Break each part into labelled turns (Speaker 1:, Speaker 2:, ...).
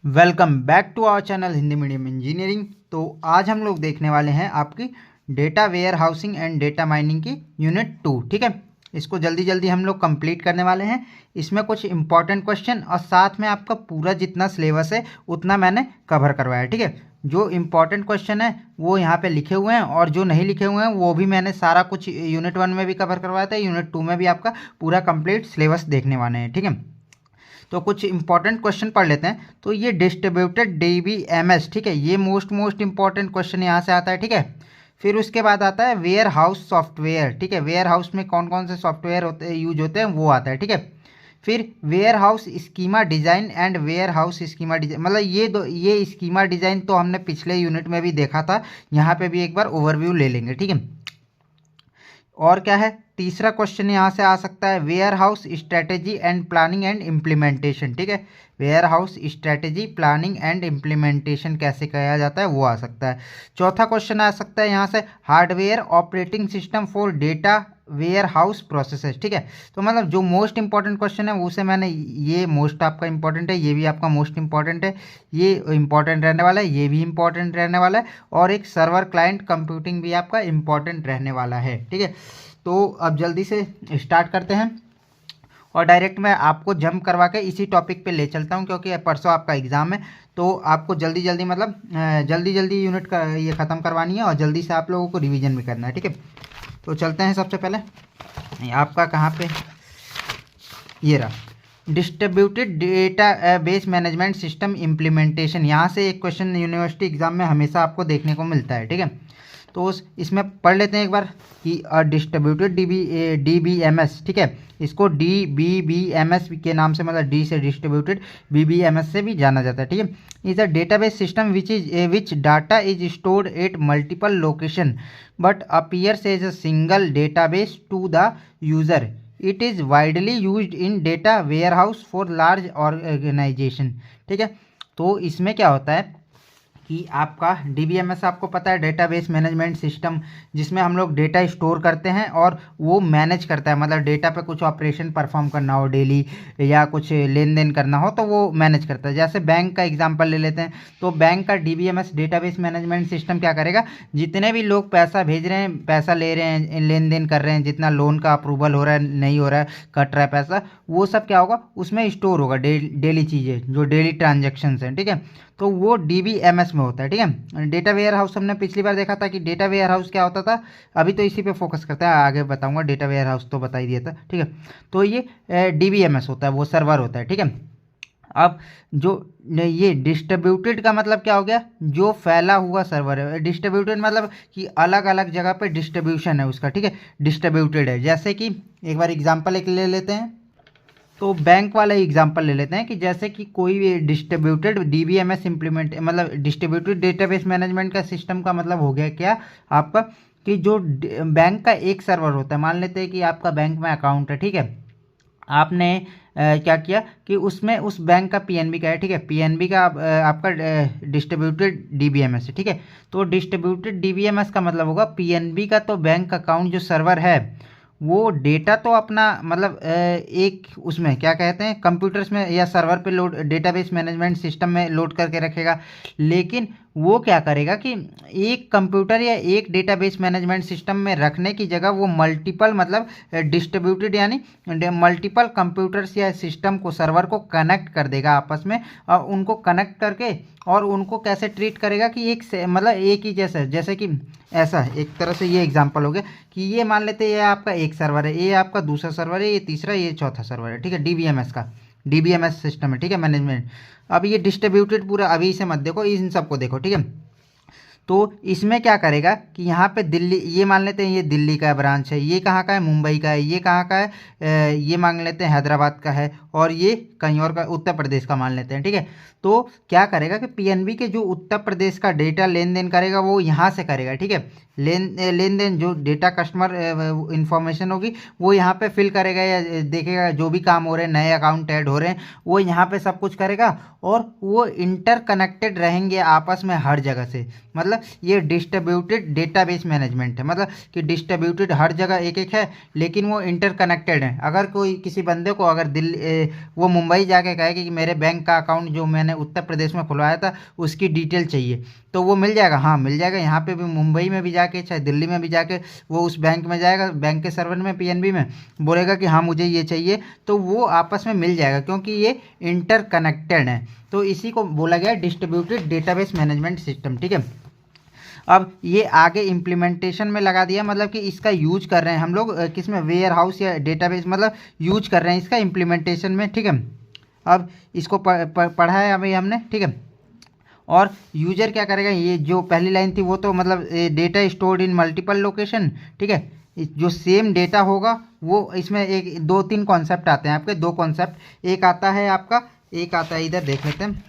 Speaker 1: Welcome back to our channel Hindi medium engineering. तो आज हम लोग देखने वाले हैं आपकी data warehousing and data mining की यूनिट 2। ठीक है, इसको जल्दी जल्दी हम लोग कंप्लीट करने वाले हैं। इसमें कुछ इंपॉर्टेंट क्वेश्चन और साथ में आपका पूरा जितना सिलेबस है उतना मैंने कवर करवाया है। ठीक है, जो इंपॉर्टेंट क्वेश्चन है वो यहाँ पे लिखे हुए हैं और जो नहीं लिखे हुए हैं वो भी मैंने सारा कुछ यूनिट 1 में भी कवर करवाया था, यूनिट 2 में भी आपका पूरा कंप्लीट सिलेबस देखने वाले हैं। ठीक है, तो कुछ इंपॉर्टेंट क्वेश्चन पढ़ लेते हैं। तो ये डिस्ट्रीब्यूटेड डीबीएमएस, ठीक है, ये मोस्ट इंपॉर्टेंट क्वेश्चन यहाँ से आता है। ठीक है, फिर उसके बाद आता है वेयर हाउस सॉफ्टवेयर। ठीक है, वेयर हाउस में कौन कौन से सॉफ्टवेयर होते यूज होते हैं वो आता है। ठीक है, फिर warehouse schema design and warehouse schema design, मतलब ये स्कीमा डिज़ाइन तो हमने पिछले यूनिट में भी देखा था, यहाँ पे भी एक बार ओवरव्यू ले लेंगे। ठीक है, और क्या है, तीसरा क्वेश्चन यहाँ से आ सकता है warehouse strategy and planning and implementation. ठीक है, warehouse strategy planning and implementation कैसे किया जाता है वो आ सकता है। चौथा क्वेश्चन आ सकता है यहाँ से hardware operating system for data warehouse processes. ठीक है, तो मतलब जो मोस्ट इंपॉर्टेंट क्वेश्चन है उसे मैंने, ये मोस्ट आपका इंपॉर्टेंट है, ये भी आपका मोस्ट इंपॉर्टेंट है, ये इंपॉर्टेंट रहने वाला है, ये भी इंपॉर्टेंट रहने वाला है, और एक सर्वर क्लाइंट कंप्यूटिंग भी आपका इंपॉर्टेंट रहने वाला है। ठीक है, तो अब जल्दी से स्टार्ट करते हैं और डायरेक्ट मैं आपको जंप करवा के इसी टॉपिक पे ले चलता हूँ, क्योंकि परसों आपका एग्ज़ाम है। तो आपको जल्दी जल्दी मतलब जल्दी जल्दी यूनिट का ये ख़त्म करवानी है और जल्दी से आप लोगों को रिवीजन भी करना है। ठीक है, तो चलते हैं। सबसे पहले आपका कहाँ पे, ये रहा distributed data base management system implementation. यहाँ से एक क्वेश्चन यूनिवर्सिटी एग्जाम में हमेशा आपको देखने को मिलता है। ठीक है, तो इसमें पढ़ लेते हैं एक बार कि डिस्ट्रीब्यूटेड डीबीएमएस। ठीक है, इसको डीबीएमएस के नाम से, मतलब डी से डिस्ट्रीब्यूटेड, बीबीएमएस से भी जाना जाता है। ठीक है, is a database system which data is stored at multiple location but appears as a single database to the user. It is widely used in data warehouse for large organisation. ठीक है, तो इसमें क्या होता है कि आपका DBMS आपको पता है डेटाबेस मैनेजमेंट सिस्टम, जिसमें हम लोग डेटा स्टोर करते हैं और वो मैनेज करता है, मतलब डेटा पे कुछ ऑपरेशन परफॉर्म करना हो डेली या कुछ लेन देन करना हो तो वो मैनेज करता है। जैसे बैंक का एग्जांपल ले लेते हैं, तो बैंक का डीबीएमएस डेटाबेस मैनेजमेंट सिस्टम क्या करेगा, जितने भी लोग पैसा भेज रहे हैं, पैसा ले रहे हैं, लेन देन कर रहे हैं, जितना लोन का अप्रूवल हो रहा है, नहीं हो रहा है, कट रहा है पैसा, वो सब क्या होगा उसमें स्टोर होगा, डेली चीज़ें जो डेली ट्रांजेक्शन्स हैं। ठीक है, तो वो डीबीएमएस में होता है। ठीक है, डेटा वेयर हाउस हमने पिछली बार देखा था कि डेटा वेयर हाउस क्या होता था, अभी तो इसी पे फोकस करते हैं, आगे बताऊंगा। डेटा वेयर हाउस तो बता ही दिया था। ठीक है, तो ये डीबीएमएस होता है, वो सर्वर होता है। ठीक है, अब जो ये डिस्ट्रीब्यूटेड का मतलब क्या हो गया, जो फैला हुआ सर्वर है। डिस्ट्रीब्यूटेड मतलब कि अलग अलग जगह पे डिस्ट्रीब्यूशन है उसका। ठीक है, डिस्ट्रीब्यूटेड है। जैसे कि एक बार एग्जांपल एक ले लेते हैं, तो बैंक वाला एग्जांपल ले लेते हैं कि जैसे कि कोई भी डिस्ट्रीब्यूटेड डीबीएमएस इम्प्लीमेंट, मतलब डिस्ट्रीब्यूटेड डेटाबेस मैनेजमेंट का सिस्टम का मतलब हो गया क्या आपका, कि जो बैंक का एक सर्वर होता है, मान लेते हैं कि आपका बैंक में अकाउंट है। ठीक है, आपने क्या किया कि उसमें उस बैंक का पीएनबी का है। ठीक है, पीएनबी का आपका डिस्ट्रीब्यूटेड डीबीएमएस है। ठीक है, तो डिस्ट्रीब्यूटेड डीबीएमएस का मतलब होगा पीएनबी का, तो बैंक अकाउंट जो सर्वर है वो डेटा तो अपना, मतलब एक उसमें क्या कहते हैं कंप्यूटर्स में या सर्वर पे लोड, डेटाबेस मैनेजमेंट सिस्टम में लोड करके रखेगा, लेकिन वो क्या करेगा कि एक कंप्यूटर या एक डेटाबेस मैनेजमेंट सिस्टम में रखने की जगह वो मल्टीपल, मतलब डिस्ट्रीब्यूटेड यानी मल्टीपल कंप्यूटर्स या सिस्टम को, सर्वर को कनेक्ट कर देगा आपस में, और उनको कनेक्ट करके और उनको कैसे ट्रीट करेगा कि मतलब एक ही जैसे कि ऐसा एक तरह से ये एग्जांपल हो गया कि ये मान लेते हैं ये आपका एक सर्वर है, ये आपका दूसरा सर्वर है, ये तीसरा, ये चौथा सर्वर है। ठीक है, डीबीएमएस का, डीबीएमएस सिस्टम है। ठीक है, मैनेजमेंट। अब ये डिस्ट्रीब्यूटेड पूरा अभी इसे मत देखो, इन सबको देखो। ठीक है, तो इसमें क्या करेगा कि यहाँ पे दिल्ली, ये मान लेते हैं ये दिल्ली का ब्रांच है, ये कहाँ का है, मुंबई का है, ये कहाँ का है, ये मान लेते हैं हैदराबाद का है, और ये कहीं और का, उत्तर प्रदेश का मान लेते हैं। ठीक है, तो क्या करेगा कि पीएनबी के जो उत्तर प्रदेश का डेटा लेन देन करेगा वो यहाँ से करेगा। ठीक है, लेन देन जो डेटा कस्टमर इंफॉर्मेशन होगी वो यहाँ पे फिल करेगा या देखेगा, जो भी काम हो रहे हैं, नए अकाउंट ऐड हो रहे हैं, वो यहाँ पे सब कुछ करेगा, और वो इंटरकनेक्टेड रहेंगे आपस में हर जगह से। मतलब ये डिस्ट्रीब्यूटेड डेटाबेस मैनेजमेंट है, मतलब कि डिस्ट्रीब्यूटेड हर जगह एक एक है, लेकिन वो इंटरकनेक्टेड है। अगर कोई किसी बंदे को अगर दिल्ली वो मुंबई जाके कहेगा कि मेरे बैंक का अकाउंट जो मैंने उत्तर प्रदेश में खुलवाया था उसकी डिटेल चाहिए, तो वो मिल जाएगा। हाँ मिल जाएगा, यहाँ पे भी मुंबई में भी जाके चाहे दिल्ली में भी जाके वो उस बैंक में जाएगा, बैंक के सर्वर में पीएनबी में बोलेगा कि हाँ मुझे ये चाहिए, तो वो आपस में मिल जाएगा क्योंकि ये इंटरकनेक्टेड है। तो इसी को बोला गया डिस्ट्रीब्यूटेड डेटाबेस मैनेजमेंट सिस्टम, ठीक है। अब ये आगे इम्प्लीमेंटेशन में लगा दिया, मतलब कि इसका यूज कर रहे हैं हम लोग किस में, वेयर हाउस या डेटाबेस, मतलब यूज कर रहे हैं इसका इम्प्लीमेंटेशन में, ठीक है। अब इसको पढ़ा है अभी हमने, ठीक है। और यूजर क्या करेगा, ये जो पहली लाइन थी वो तो मतलब data stored in multiple location, ठीक है। जो सेम डेटा होगा वो इसमें एक दो तीन कॉन्सेप्ट आते हैं आपके, दो कॉन्सेप्ट, एक आता है आपका, एक आता है इधर देख लेते हैं,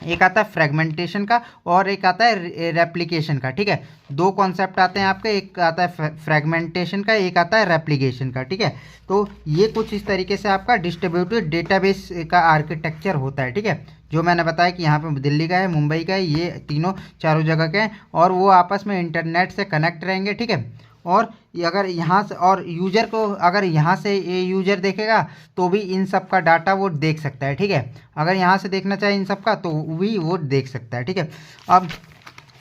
Speaker 1: एक आता है फ्रेगमेंटेशन का और एक आता है रेप्लिकेशन का, ठीक है। दो कॉन्सेप्ट आते हैं आपके, एक आता है फ्रेगमेंटेशन का, एक आता है रेप्लिकेशन का, ठीक है। तो ये कुछ इस तरीके से आपका डिस्ट्रीब्यूटेड डेटाबेस का आर्किटेक्चर होता है, ठीक है। जो मैंने बताया कि यहाँ पे दिल्ली का है, मुंबई का है, ये तीनों चारों जगह के हैं और वो आपस में इंटरनेट से कनेक्ट रहेंगे, ठीक है। और अगर यहाँ से और यूजर को अगर यहाँ से ये यूजर देखेगा तो भी इन सब का डाटा वो देख सकता है, ठीक है। अगर यहाँ से देखना चाहे इन सब का तो भी वो देख सकता है, ठीक है। अब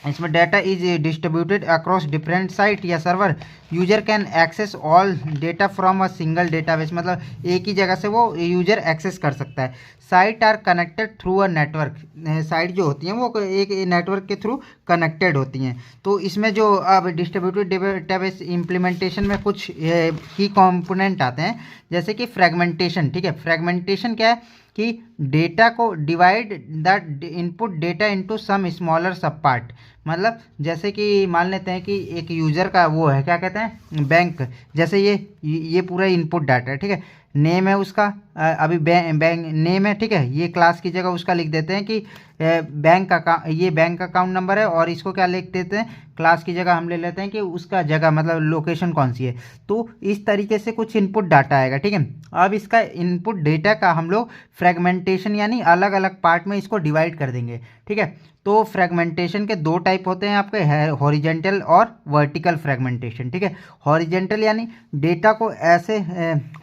Speaker 1: इसमें data is distributed across different site या server, user can access all data from a single database, मतलब एक ही जगह से वो यूजर एक्सेस कर सकता है। Site are connected through a network, site जो होती हैं वो एक नेटवर्क के थ्रू कनेक्टेड होती हैं। तो इसमें जो अब डिस्ट्रीब्यूटेड डेटाबेस इम्प्लीमेंटेशन में कुछ की कंपोनेंट आते हैं, जैसे कि फ्रेगमेंटेशन, ठीक है। फ्रेगमेंटेशन क्या है कि डेटा को divide the input data into some smaller sub part, मतलब जैसे कि मान लेते हैं कि एक यूज़र का वो है, क्या कहते हैं, बैंक, जैसे ये पूरा इनपुट डाटा है, ठीक है। नेम है उसका, अभी बैंक नेम है, ठीक है। ये क्लास की जगह उसका लिख देते हैं कि बैंक अकाउंट, ये बैंक अकाउंट नंबर है, और इसको क्या लिख देते हैं, क्लास की जगह हम ले लेते हैं कि उसका जगह मतलब लोकेशन कौन सी है। तो इस तरीके से कुछ इनपुट डाटा आएगा, ठीक है। अब इसका इनपुट डेटा का हम लोग फ्रेगमेंटेशन यानी अलग अलग पार्ट में इसको डिवाइड कर देंगे, ठीक है। तो फ्रेगमेंटेशन के दो टाइप होते हैं आपके, हॉरिजेंटल और वर्टिकल फ्रेगमेंटेशन, ठीक है। हॉरिजेंटल यानी डेटा को ऐसे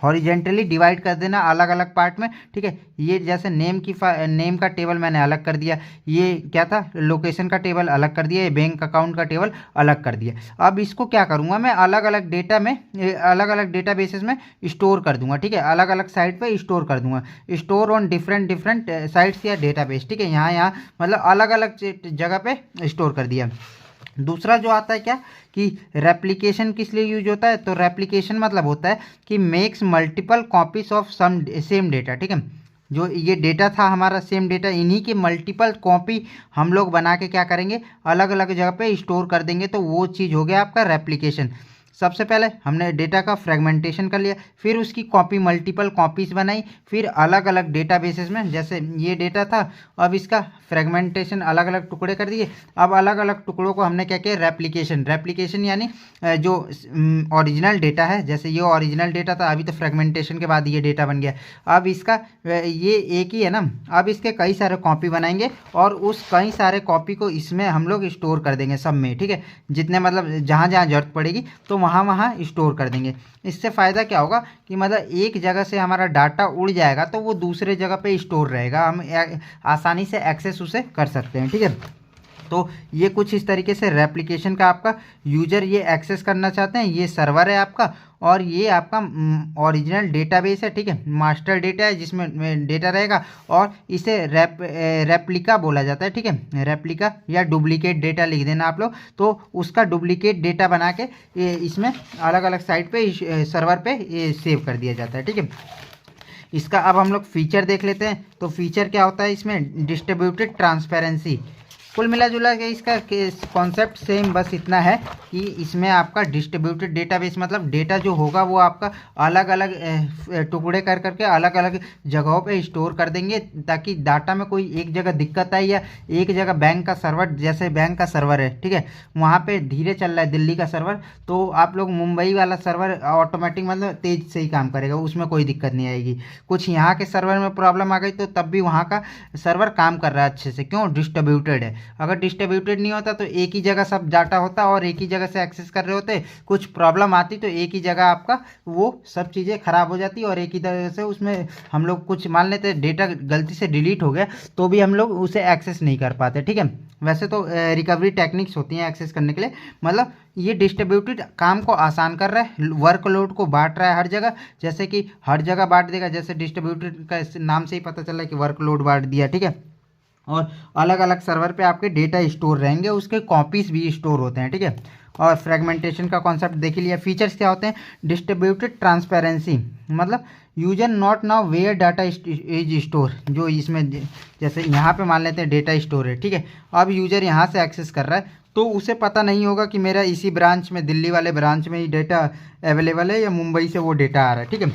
Speaker 1: हॉरिजेंटली डिवाइड कर देना अलग अलग पार्ट में, ठीक है। ये जैसे नेम का टेबल मैंने अलग कर दिया, ये क्या था, लोकेशन का टेबल अलग कर दिया, ये बैंक अकाउंट का टेबल अलग कर दिया। अब इसको क्या करूँगा मैं, अलग अलग डेटा में, अलग अलग डेटा बेसिस में स्टोर कर दूंगा, ठीक है। अलग अलग साइट पे स्टोर कर दूंगा, स्टोर ऑन डिफरेंट साइट्स या डेटाबेस, ठीक है। यहाँ मतलब अलग अलग जगह पे स्टोर कर दिया। दूसरा जो आता है क्या कि रेप्लिकेशन किस लिए यूज होता है, तो रेप्लिकेशन मतलब होता है कि makes multiple copies of some same data, ठीक है। जो ये डेटा था हमारा सेम डेटा, इन्हीं की मल्टीपल कॉपी हम लोग बना के क्या करेंगे, अलग अलग जगह पे स्टोर कर देंगे, तो वो चीज़ हो गया आपका रेप्लिकेशन। सबसे पहले हमने डेटा का फ्रेगमेंटेशन कर लिया, फिर उसकी कॉपी मल्टीपल कॉपीज बनाई, फिर अलग अलग डेटाबेसेस में, जैसे ये डेटा था, अब इसका फ्रेगमेंटेशन अलग अलग टुकड़े कर दिए। अब अलग अलग टुकड़ों को हमने क्या किया, रेप्लिकेशन यानी जो ओरिजिनल डेटा है, जैसे ये ओरिजिनल डेटा था, अभी तो फ्रेगमेंटेशन के बाद ये डेटा बन गया। अब इसका ये एक ही है ना, अब इसके कई सारे कॉपी बनाएंगे और उस कई सारे कॉपी को इसमें हम लोग स्टोर कर देंगे सब में, ठीक है। जितने मतलब जहाँ जहाँ जरूरत पड़ेगी तो वहाँ वहाँ स्टोर कर देंगे। इससे फ़ायदा क्या होगा कि मतलब एक जगह से हमारा डाटा उड़ जाएगा तो वो दूसरे जगह पे स्टोर रहेगा, हम आसानी से एक्सेस उसे कर सकते हैं, ठीक है। तो ये कुछ इस तरीके से रेप्लिकेशन का आपका यूजर ये एक्सेस करना चाहते हैं, ये सर्वर है आपका, और ये आपका ओरिजिनल डेटाबेस है, ठीक है। मास्टर डेटा है जिसमें डेटा रहेगा, और इसे रेप्लिका बोला जाता है, ठीक है। रेप्लिका या डुप्लीकेट डेटा लिख देना आप लोग, तो उसका डुप्लीकेट डेटा बना के इसमें अलग अलग साइट पे सर्वर पे सेव कर दिया जाता है, ठीक है। इसका अब हम लोग फीचर देख लेते हैं। तो फीचर क्या होता है इसमें, डिस्ट्रीब्यूटेड ट्रांसपेरेंसी। कुल मिला जुला के इसका कॉन्सेप्ट सेम, बस इतना है कि इसमें आपका डिस्ट्रीब्यूटेड डेटाबेस मतलब डेटा जो होगा वो आपका अलग अलग टुकड़े कर करके अलग अलग जगहों पे स्टोर कर देंगे, ताकि डाटा में कोई एक जगह दिक्कत आए, या एक जगह बैंक का सर्वर, जैसे बैंक का सर्वर है, ठीक है, वहाँ पे धीरे चल रहा है दिल्ली का सर्वर, तो आप लोग मुंबई वाला सर्वर ऑटोमेटिक मतलब तेज से ही काम करेगा, उसमें कोई दिक्कत नहीं आएगी। कुछ यहाँ के सर्वर में प्रॉब्लम आ गई तो तब भी वहाँ का सर्वर काम कर रहा है अच्छे से, क्यों, डिस्ट्रीब्यूटेड है। अगर डिस्ट्रीब्यूटेड नहीं होता तो एक ही जगह सब डाटा होता और एक ही जगह से एक्सेस कर रहे होते, कुछ प्रॉब्लम आती तो एक ही जगह आपका वो सब चीज़ें ख़राब हो जाती और एक ही तरह से उसमें हम लोग कुछ मान लेते डेटा गलती से डिलीट हो गया तो भी हम लोग उसे एक्सेस नहीं कर पाते। ठीक है, वैसे तो रिकवरी टेक्निक्स होती हैं एक्सेस करने के लिए। मतलब ये डिस्ट्रीब्यूटेड काम को आसान कर रहा है, वर्कलोड को बांट रहा है हर जगह, जैसे कि हर जगह बांट देगा, जैसे डिस्ट्रीब्यूटेड का नाम से ही पता चला है कि वर्कलोड बांट दिया। ठीक है, और अलग अलग सर्वर पे आपके डेटा स्टोर रहेंगे, उसके कॉपीज भी स्टोर होते हैं। ठीक है, और फ्रेगमेंटेशन का कॉन्सेप्ट देख लिया। फीचर्स क्या होते हैं? डिस्ट्रीब्यूटेड ट्रांसपेरेंसी, मतलब user not know where data is store, जो इसमें जैसे यहाँ पे मान लेते हैं डेटा स्टोर है। ठीक है, अब यूजर यहाँ से एक्सेस कर रहा है तो उसे पता नहीं होगा कि मेरा इसी ब्रांच में, दिल्ली वाले ब्रांच में ही डेटा अवेलेबल है या मुंबई से वो डेटा आ रहा है। ठीक है,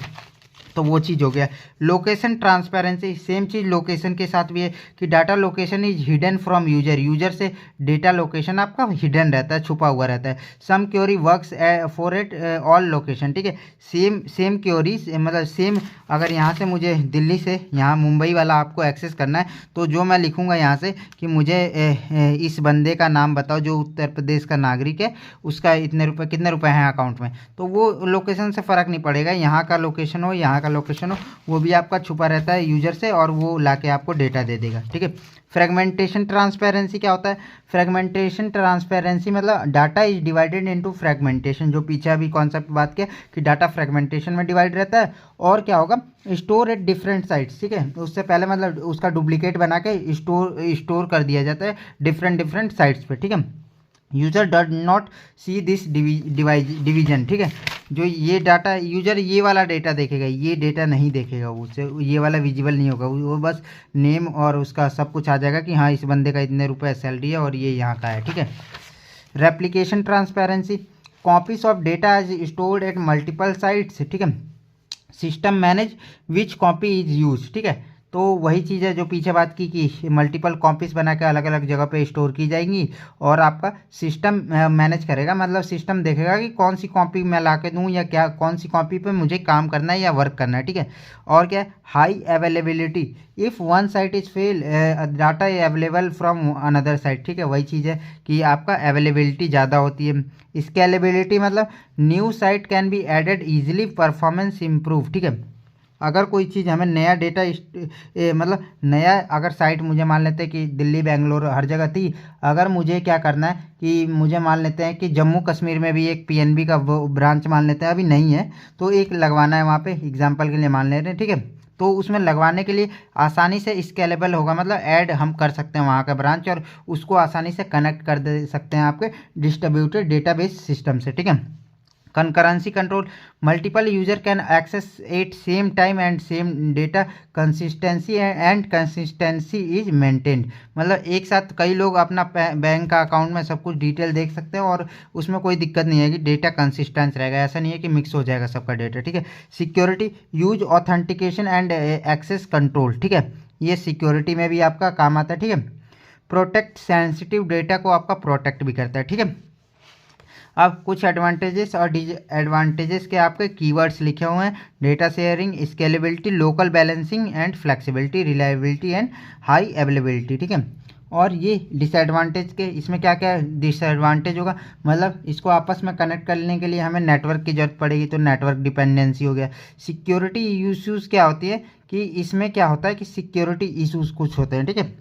Speaker 1: तो वो चीज़ हो गया। लोकेशन ट्रांसपेरेंसी, सेम चीज़ लोकेशन के साथ भी है कि data location is hidden from user, user से डेटा लोकेशन आपका हिडन रहता है, छुपा हुआ रहता है। Some query works for it all location. ठीक है, सेम क्योरीज, मतलब सेम, अगर यहाँ से मुझे दिल्ली से यहाँ मुंबई वाला आपको एक्सेस करना है तो जो मैं लिखूँगा यहाँ से कि मुझे इस बंदे का नाम बताओ जो उत्तर प्रदेश का नागरिक है, उसका इतने रुपये, कितने रुपए हैं अकाउंट में, तो वो लोकेशन से फ़र्क नहीं पड़ेगा, यहाँ का लोकेशन हो यहाँ का लोकेशन हो, वो भी आपका छुपा रहता है यूजर से और वो लाके आपको डेटा दे देगा। ठीक है, फ्रेगमेंटेशन ट्रांसपेरेंसी क्या होता है? फ्रेगमेंटेशन ट्रांसपेरेंसी मतलब data is divided into fragmentation, जो पीछे अभी कॉन्सेप्ट बात किया कि डाटा फ्रेगमेंटेशन में डिवाइड रहता है। और क्या होगा? Store at different sites. ठीक है, उससे पहले मतलब उसका डुप्लीकेट बना के स्टोर कर दिया जाता है डिफरेंट साइट्स पे। ठीक है, user does not see this division. ठीक है, जो ये डाटा यूजर ये वाला डेटा देखेगा, ये डेटा नहीं देखेगा, उससे ये वाला विजिबल नहीं होगा, वो बस नेम और उसका सब कुछ आ जाएगा कि हाँ इस बंदे का इतने रुपए सैलरी है और ये यहाँ का है। ठीक है, replication transparency, copies of data is stored at multiple sites. ठीक है, system manage which copy is use. ठीक है, तो वही चीज़ है जो पीछे बात की कि मल्टीपल कॉपीज़ बना के अलग अलग जगह पे स्टोर की जाएंगी और आपका सिस्टम मैनेज करेगा, मतलब सिस्टम देखेगा कि कौन सी कॉपी मैं ला के दूँ या क्या, कौन सी कॉपी पे मुझे काम करना है या वर्क करना है। ठीक है, और क्या है? High availability, if one site is fail data available from another site. ठीक है, वही चीज़ है कि आपका अवेलेबिलिटी ज़्यादा होती है। स्केलेबिलिटी मतलब new site can be added easily, performance improve. ठीक है, अगर कोई चीज़ हमें नया डेटा मतलब नया अगर साइट मुझे मान लेते हैं कि दिल्ली बेंगलोर हर जगह थी, अगर मुझे क्या करना है कि मुझे मान लेते हैं कि जम्मू कश्मीर में भी एक पीएनबी का वो ब्रांच मान लेते हैं, अभी नहीं है तो एक लगवाना है वहाँ पे, एग्जांपल के लिए मान ले रहे हैं। ठीक है, तो उसमें लगवाने के लिए आसानी से स्केलेबल होगा, मतलब ऐड हम कर सकते हैं वहाँ का ब्रांच और उसको आसानी से कनेक्ट कर दे सकते हैं आपके डिस्ट्रीब्यूटेड डेटाबेस सिस्टम से। ठीक है, concurrency control, multiple user can access at same time and same data, consistency and consistency is maintained, मतलब एक साथ कई लोग अपना बैंक का अकाउंट में सब कुछ डिटेल देख सकते हैं और उसमें कोई दिक्कत नहीं है कि डेटा कंसिस्टेंस रहेगा, ऐसा नहीं है कि मिक्स हो जाएगा सबका डेटा। ठीक है, security, use authentication and access control. ठीक है, ये सिक्योरिटी में भी आपका काम आता है। ठीक है, प्रोटेक्ट, सेंसिटिव डेटा को आपका प्रोटेक्ट भी करता है। ठीक है, अब कुछ एडवांटेजेस और डिसएडवांटेजेस के आपके कीवर्ड्स लिखे हुए हैं। Data sharing, scalability, local balancing and flexibility, reliability and high availability. ठीक है, और ये डिसएडवांटेज के इसमें क्या क्या डिसएडवांटेज होगा? मतलब इसको आपस में कनेक्ट करने के लिए हमें नेटवर्क की ज़रूरत पड़ेगी, तो नेटवर्क डिपेंडेंसी हो गया। सिक्योरिटी इश्यूज़ क्या होती है कि इसमें क्या होता है कि सिक्योरिटी इश्यूज़ कुछ होते हैं। ठीक है,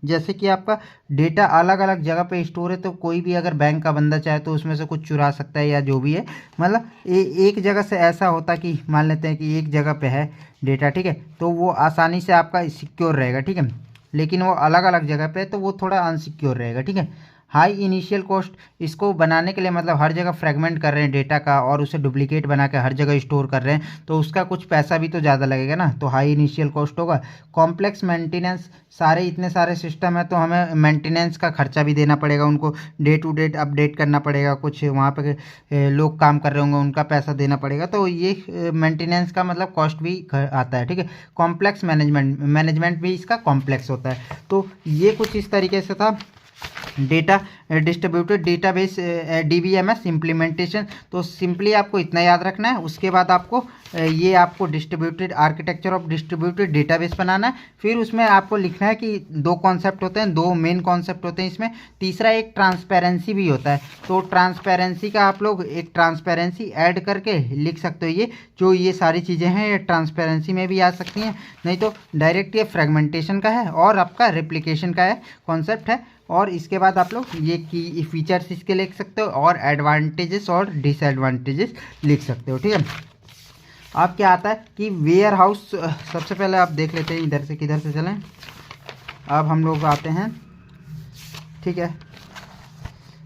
Speaker 1: जैसे कि आपका डेटा अलग अलग जगह पे स्टोर है तो कोई भी अगर बैंक का बंदा चाहे तो उसमें से कुछ चुरा सकता है या जो भी है, मतलब एक जगह से ऐसा होता कि मान लेते हैं कि एक जगह पे है डेटा। ठीक है, तो वो आसानी से आपका सिक्योर रहेगा। ठीक है, लेकिन वो अलग अलग जगह पे है तो वो थोड़ा अनसिक्योर रहेगा। ठीक है, हाई इनिशियल कॉस्ट, इसको बनाने के लिए मतलब हर जगह फ्रेगमेंट कर रहे हैं डेटा का और उसे डुप्लीकेट बना के हर जगह स्टोर कर रहे हैं तो उसका कुछ पैसा भी तो ज़्यादा लगेगा ना, तो हाई इनिशियल कॉस्ट होगा। कॉम्प्लेक्स मेंटेनेंस, सारे इतने सारे सिस्टम है तो हमें मेंटेनेंस का खर्चा भी देना पड़ेगा, उनको डे टू डे अपडेट करना पड़ेगा, कुछ वहाँ पे लोग काम कर रहे होंगे उनका पैसा देना पड़ेगा, तो ये मेंटेनेंस का मतलब कॉस्ट भी आता है। ठीक है, कॉम्प्लेक्स मैनेजमेंट भी इसका कॉम्प्लेक्स होता है। तो ये कुछ इस तरीके से था data distributed database DBMS implementation. तो सिंपली आपको इतना याद रखना है। उसके बाद आपको ये आपको distributed architecture of distributed database बनाना है। फिर उसमें आपको लिखना है कि दो कॉन्सेप्ट होते हैं, दो मेन कॉन्सेप्ट होते हैं इसमें। तीसरा एक ट्रांसपेरेंसी भी होता है। तो ट्रांसपेरेंसी का आप लोग एक ट्रांसपेरेंसी ऐड करके लिख सकते हो। ये जो ये सारी चीज़ें हैं ये ट्रांसपेरेंसी में भी आ सकती हैं, नहीं तो डायरेक्ट ये फ्रेगमेंटेशन का है और आपका रेप्लिकेशन का है कॉन्सेप्ट है। और इसके बाद आप लोग ये की फीचर्स इसके लिख सकते हो और एडवांटेजेस और डिसएडवांटेजेस लिख सकते हो। ठीक है, अब क्या आता है कि वेयर हाउस। सबसे पहले आप देख लेते हैं इधर से किधर से चलें। अब हम लोग आते हैं, ठीक है,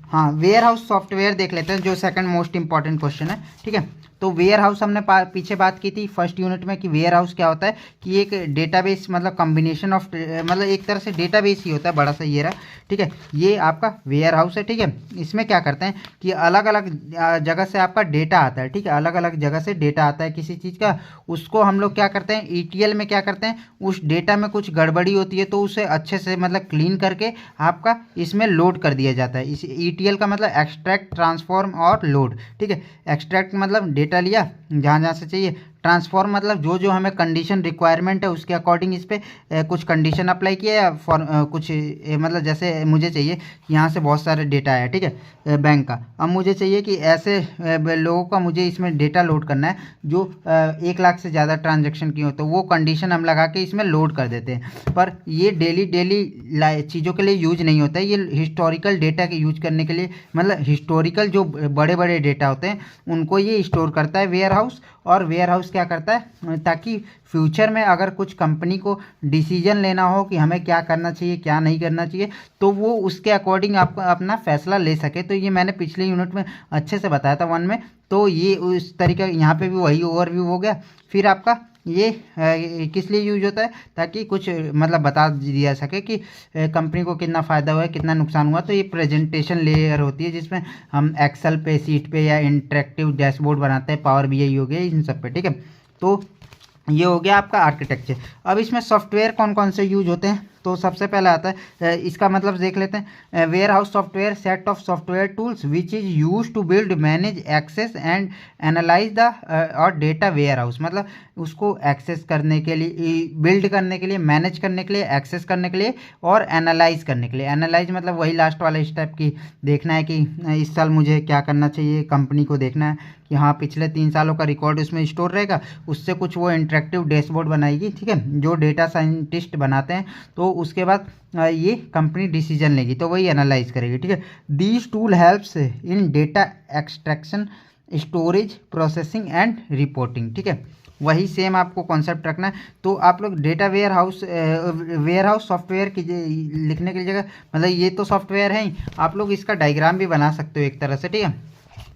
Speaker 1: हाँ, वेयर हाउस सॉफ्टवेयर देख लेते हैं जो सेकंड मोस्ट इंपॉर्टेंट क्वेश्चन है। ठीक है, तो वेयर हाउस हमने पीछे बात की थी फर्स्ट यूनिट में कि वेयर हाउस क्या होता है कि एक डेटाबेस मतलब कॉम्बिनेशन ऑफ मतलब एक तरह से डेटाबेस ही होता है, बड़ा सा ये रहा। ठीक है, ये आपका वेयर हाउस है। ठीक है, इसमें क्या करते हैं कि अलग अलग जगह से आपका डेटा आता है। ठीक है, अलग अलग जगह से डेटा आता है किसी चीज़ का, उसको हम लोग क्या करते हैं ETL में क्या करते हैं, उस डेटा में कुछ गड़बड़ी होती है तो उसे अच्छे से मतलब क्लीन करके आपका इसमें लोड कर दिया जाता है। इस ETL का मतलब एक्सट्रैक्ट, ट्रांसफॉर्म और लोड। ठीक है, एक्सट्रैक्ट मतलब डेटा लिया जहाँ जहाँ से चाहिए, ट्रांसफॉर्म मतलब जो जो हमें कंडीशन रिक्वायरमेंट है उसके अकॉर्डिंग इस पर कुछ कंडीशन अप्लाई किया या कुछ मतलब जैसे मुझे चाहिए यहाँ से बहुत सारे डेटा आया। ठीक है, बैंक का, अब मुझे चाहिए कि ऐसे लोगों का मुझे इसमें डेटा लोड करना है जो 1 लाख से ज़्यादा ट्रांजैक्शन की हो, तो वो कंडीशन हम लगा के इसमें लोड कर देते हैं। पर ये डेली चीज़ों के लिए यूज नहीं होता है, ये हिस्टोरिकल डेटा के यूज करने के लिए, मतलब हिस्टोरिकल जो बड़े बड़े डेटा होते हैं उनको ये स्टोर करता है वेयर हाउस। और वेयर हाउस क्या करता है ताकि फ्यूचर में अगर कुछ कंपनी को डिसीजन लेना हो कि हमें क्या करना चाहिए क्या नहीं करना चाहिए, तो वो उसके अकॉर्डिंग आपको अपना फैसला ले सके। तो ये मैंने पिछले यूनिट में अच्छे से बताया था 1 में। तो ये उस तरीके यहाँ पे भी वही ओवरव्यू हो गया। फिर आपका ये किस लिए यूज होता है ताकि कुछ मतलब बता दिया सके कि कंपनी को कितना फ़ायदा हुआ है कितना नुकसान हुआ। तो ये प्रेजेंटेशन लेयर होती है जिसमें हम एक्सेल पे, सीट पे या इंटरेक्टिव डैशबोर्ड बनाते हैं, पावर BI हो गया इन सब पे। ठीक है, तो ये हो गया आपका आर्किटेक्चर। अब इसमें सॉफ्टवेयर कौन कौन से यूज होते हैं, तो सबसे पहले आता है इसका मतलब देख लेते हैं। Warehouse software, set of software tools which is use to build, manage, access and analyse the और डेटा वेयर हाउस। मतलब उसको एक्सेस करने के लिए, बिल्ड करने के लिए, मैनेज करने के लिए, एक्सेस करने के लिए और एनालाइज करने के लिए। एनालाइज मतलब वही लास्ट वाला स्टेप की देखना है कि इस साल मुझे क्या करना चाहिए, कंपनी को देखना है कि हाँ पिछले 3 सालों का रिकॉर्ड उसमें स्टोर रहेगा, उससे कुछ वो इंटरेक्टिव डैशबोर्ड बनाएगी। ठीक है, जो डेटा साइंटिस्ट बनाते हैं, तो उसके बाद ये कंपनी डिसीजन लेगी, तो वही एनालाइज करेगी। ठीक है, these tool helps in data extraction, storage, processing and reporting. ठीक है, वही सेम आपको कॉन्सेप्ट रखना है। तो आप लोग डेटा वेयर हाउस सॉफ्टवेयर की लिखने की जगह, मतलब ये तो सॉफ्टवेयर है ही, आप लोग इसका डायग्राम भी बना सकते हो एक तरह से। ठीक है,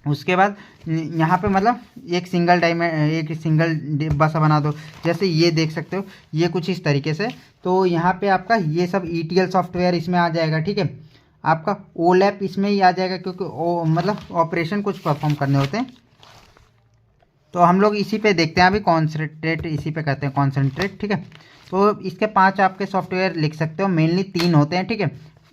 Speaker 1: उसके बाद यहाँ पे मतलब एक सिंगल डिब्बा सा बना दो, जैसे ये देख सकते हो ये कुछ इस तरीके से। तो यहाँ पे आपका ये सब ETL सॉफ्टवेयर इसमें आ जाएगा। ठीक है, आपका OLAP इसमें ही आ जाएगा क्योंकि मतलब ऑपरेशन कुछ परफॉर्म करने होते हैं। तो हम लोग इसी पे देखते हैं, अभी कॉन्सेंट्रेट इसी पे करते हैं, कॉन्सेंट्रेट। ठीक है, तो इसके 5 आपके सॉफ्टवेयर लिख सकते हो, मेनली 3 होते हैं। ठीक है,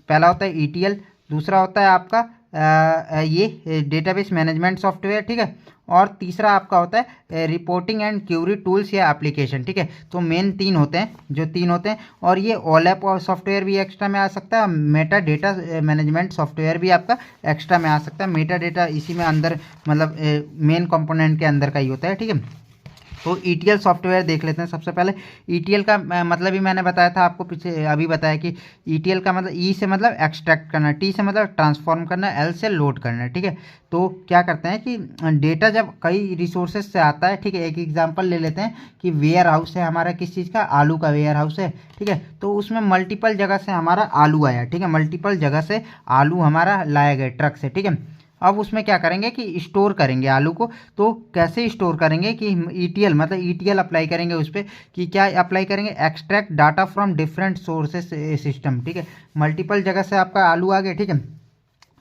Speaker 1: पहला होता है ETL, दूसरा होता है आपका ये डेटाबेस मैनेजमेंट सॉफ्टवेयर। ठीक है, और तीसरा आपका होता है रिपोर्टिंग एंड क्यूरी टूल्स या एप्लीकेशन। ठीक है, तो मेन 3 होते हैं, जो 3 होते हैं। और ये OLAP और सॉफ्टवेयर भी एक्स्ट्रा में आ सकता है, मेटा डेटा मैनेजमेंट सॉफ्टवेयर भी आपका एक्स्ट्रा में आ सकता है। मेटा डेटा इसी में अंदर मतलब मेन कंपोनेंट के अंदर का ही होता है। ठीक है, तो ETL सॉफ्टवेयर देख लेते हैं। सबसे पहले ETL का मतलब ही मैंने बताया था आपको, पीछे अभी बताया कि ETL का मतलब E से मतलब एक्सट्रैक्ट करना, T से मतलब ट्रांसफॉर्म करना, L से लोड करना। ठीक है, तो क्या करते हैं कि डेटा जब कई रिसोर्सेज से आता है, ठीक है, एक एग्जांपल ले लेते हैं कि वेयर हाउस है हमारा, किस चीज़ का, आलू का वेयर हाउस है। ठीक है, तो उसमें मल्टीपल जगह से हमारा आलू आया। ठीक है, मल्टीपल जगह से आलू हमारा लाया गया ट्रक से। ठीक है, अब उसमें क्या करेंगे कि स्टोर करेंगे आलू को। तो कैसे स्टोर करेंगे कि ETL मतलब ETL अप्लाई करेंगे उस पर, कि क्या अप्लाई करेंगे, extract data from different sources system. ठीक है, मल्टीपल जगह से आपका आलू आ गया। ठीक है,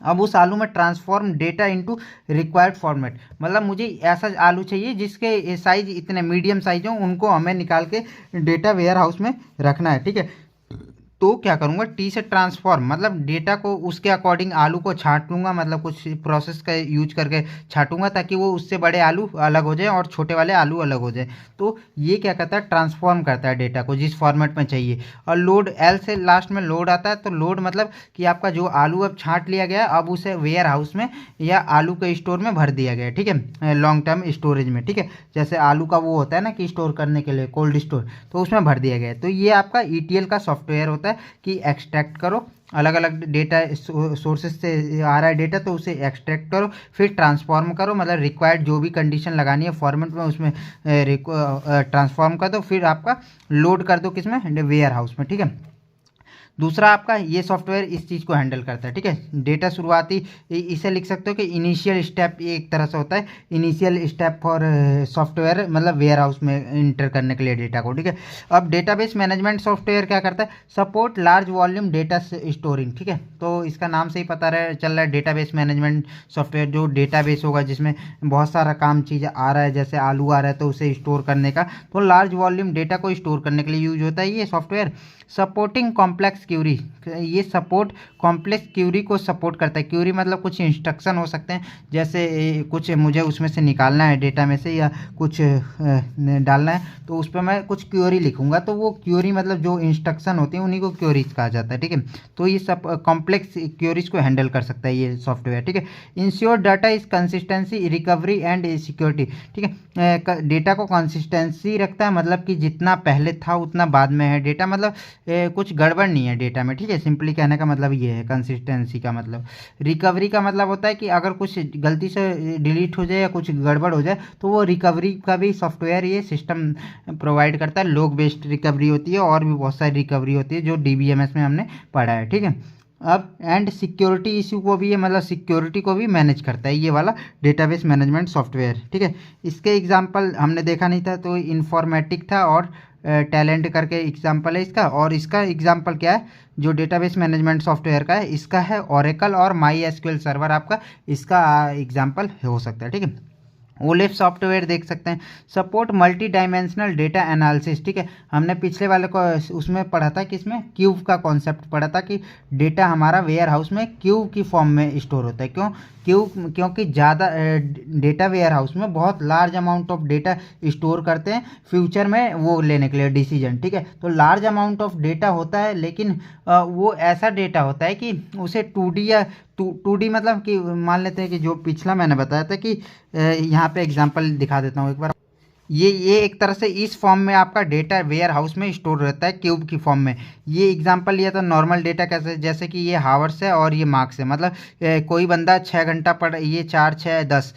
Speaker 1: अब उस आलू में transform data into required format, मतलब मुझे ऐसा आलू चाहिए जिसके साइज इतने मीडियम साइज हो, उनको हमें निकाल के डेटा वेयर हाउस में रखना है। ठीक है, तो क्या करूँगा, टी से ट्रांसफॉर्म मतलब डेटा को उसके अकॉर्डिंग आलू को छांट लूँगा, मतलब कुछ प्रोसेस का यूज करके छांटूंगा ताकि वो उससे बड़े आलू अलग हो जाए और छोटे वाले आलू अलग हो जाए। तो ये क्या करता है, ट्रांसफॉर्म करता है डेटा को जिस फॉर्मेट में चाहिए। और लोड, एल से लास्ट में लोड आता है, तो लोड मतलब कि आपका जो आलू अब छांट लिया गया अब उसे वेयर हाउस में या आलू के स्टोर में भर दिया गया, ठीक है, लॉन्ग टर्म स्टोरेज में, ठीक है, जैसे आलू का वो होता है ना कि स्टोर करने के लिए कोल्ड स्टोर, तो उसमें भर दिया गया है। तो ये आपका ईटीएल का सॉफ्टवेयर होता है कि एक्सट्रैक्ट करो, अलग अलग डेटा सोर्सेज से आ रहा है डेटा तो उसे एक्सट्रैक्ट करो, फिर ट्रांसफॉर्म करो, मतलब रिक्वायर्ड जो भी कंडीशन लगानी है फॉर्मेट में उसमें ट्रांसफॉर्म कर दो, फिर आपका लोड कर दो किसमें, वेयर हाउस में, ठीक है। दूसरा आपका ये सॉफ्टवेयर इस चीज़ को हैंडल करता है, ठीक है। डेटा शुरुआती, इसे लिख सकते हो कि इनिशियल स्टेप, ये एक तरह से होता है इनिशियल स्टेप फॉर सॉफ्टवेयर, मतलब वेयर हाउस में इंटर करने के लिए डेटा को, ठीक है। अब डेटाबेस मैनेजमेंट सॉफ्टवेयर क्या करता है, support large volume data storing, ठीक है। तो इसका नाम से ही पता चल रहा है डेटाबेस मैनेजमेंट सॉफ्टवेयर, जो डेटाबेस होगा जिसमें बहुत सारा काम चीज़ आ रहा है, जैसे आलू आ रहा है तो उसे स्टोर करने का, तो लार्ज वॉल्यूम डेटा को स्टोर करने के लिए यूज होता है ये सॉफ्टवेयर। सपोर्टिंग कॉम्प्लेक्स क्यूरी, ये सपोर्ट कॉम्प्लेक्स क्यूरी को सपोर्ट करता है। क्यूरी मतलब कुछ इंस्ट्रक्शन हो सकते हैं, जैसे कुछ मुझे उसमें से निकालना है डेटा में से या कुछ डालना है, तो उस पर मैं कुछ क्यूरी लिखूंगा, तो वो क्यूरी मतलब जो इंस्ट्रक्शन होती हैं उन्हीं को क्यूरीज कहा जाता है, ठीक है। तो ये सब कॉम्प्लेक्स क्यूरीज को हैंडल कर सकता है ये सॉफ्टवेयर, ठीक है। Ensure data is consistency, recovery and security, ठीक है। डेटा को कंसिस्टेंसी रखता है, मतलब कि जितना पहले था उतना बाद में है डेटा, मतलब कुछ गड़बड़ नहीं है डेटा में, ठीक है। सिंपली कहने का मतलब ये है कंसिस्टेंसी का मतलब। रिकवरी का मतलब होता है कि अगर कुछ गलती से डिलीट हो जाए या कुछ गड़बड़ हो जाए तो वो रिकवरी का भी सॉफ्टवेयर ये सिस्टम प्रोवाइड करता है। लोग बेस्ड रिकवरी होती है और भी बहुत सारी रिकवरी होती है जो डीबीएमएस में हमने पढ़ा है, ठीक है। अब एंड सिक्योरिटी इशू को भी ये मतलब सिक्योरिटी को भी मैनेज करता है ये वाला डेटाबेस मैनेजमेंट सॉफ्टवेयर, ठीक है। इसके एग्जांपल हमने देखा नहीं था, तो इन्फॉर्मेटिक था और टैलेंट करके एग्जांपल है इसका, और इसका एग्जांपल क्या है जो डेटाबेस मैनेजमेंट सॉफ्टवेयर का है, इसका है ओरेकल और माई एसक्यूएल सर्वर, आपका इसका एग्जांपल हो सकता है, ठीक है। ओलेफ सॉफ्टवेयर देख सकते हैं, support multi dimensional data analysis, ठीक है। हमने पिछले वाले को उसमें पढ़ा था कि इसमें क्यूब का कॉन्सेप्ट पढ़ा था कि डेटा हमारा वेयर हाउस में क्यूब की फॉर्म में स्टोर होता है। क्यों क्यूब, क्योंकि ज़्यादा डेटा वेयर हाउस में बहुत large amount of data store करते हैं फ्यूचर में वो लेने के लिए डिसीजन, ठीक है। तो लार्ज अमाउंट ऑफ डेटा होता है, लेकिन वो ऐसा डेटा होता है कि उसे 2D या 2D मतलब कि मान लेते हैं कि जो पिछला मैंने बताया था कि यहाँ पे एग्जांपल दिखा देता हूँ एक बार। ये एक तरह से इस फॉर्म में आपका डेटा वेयर हाउस में स्टोर रहता है क्यूब की फॉर्म में। ये एग्जांपल लिया था नॉर्मल डेटा कैसे, जैसे कि ये हावर्स है और ये मार्क्स है, मतलब कोई बंदा 6 घंटा पढ़, ये 4 6 10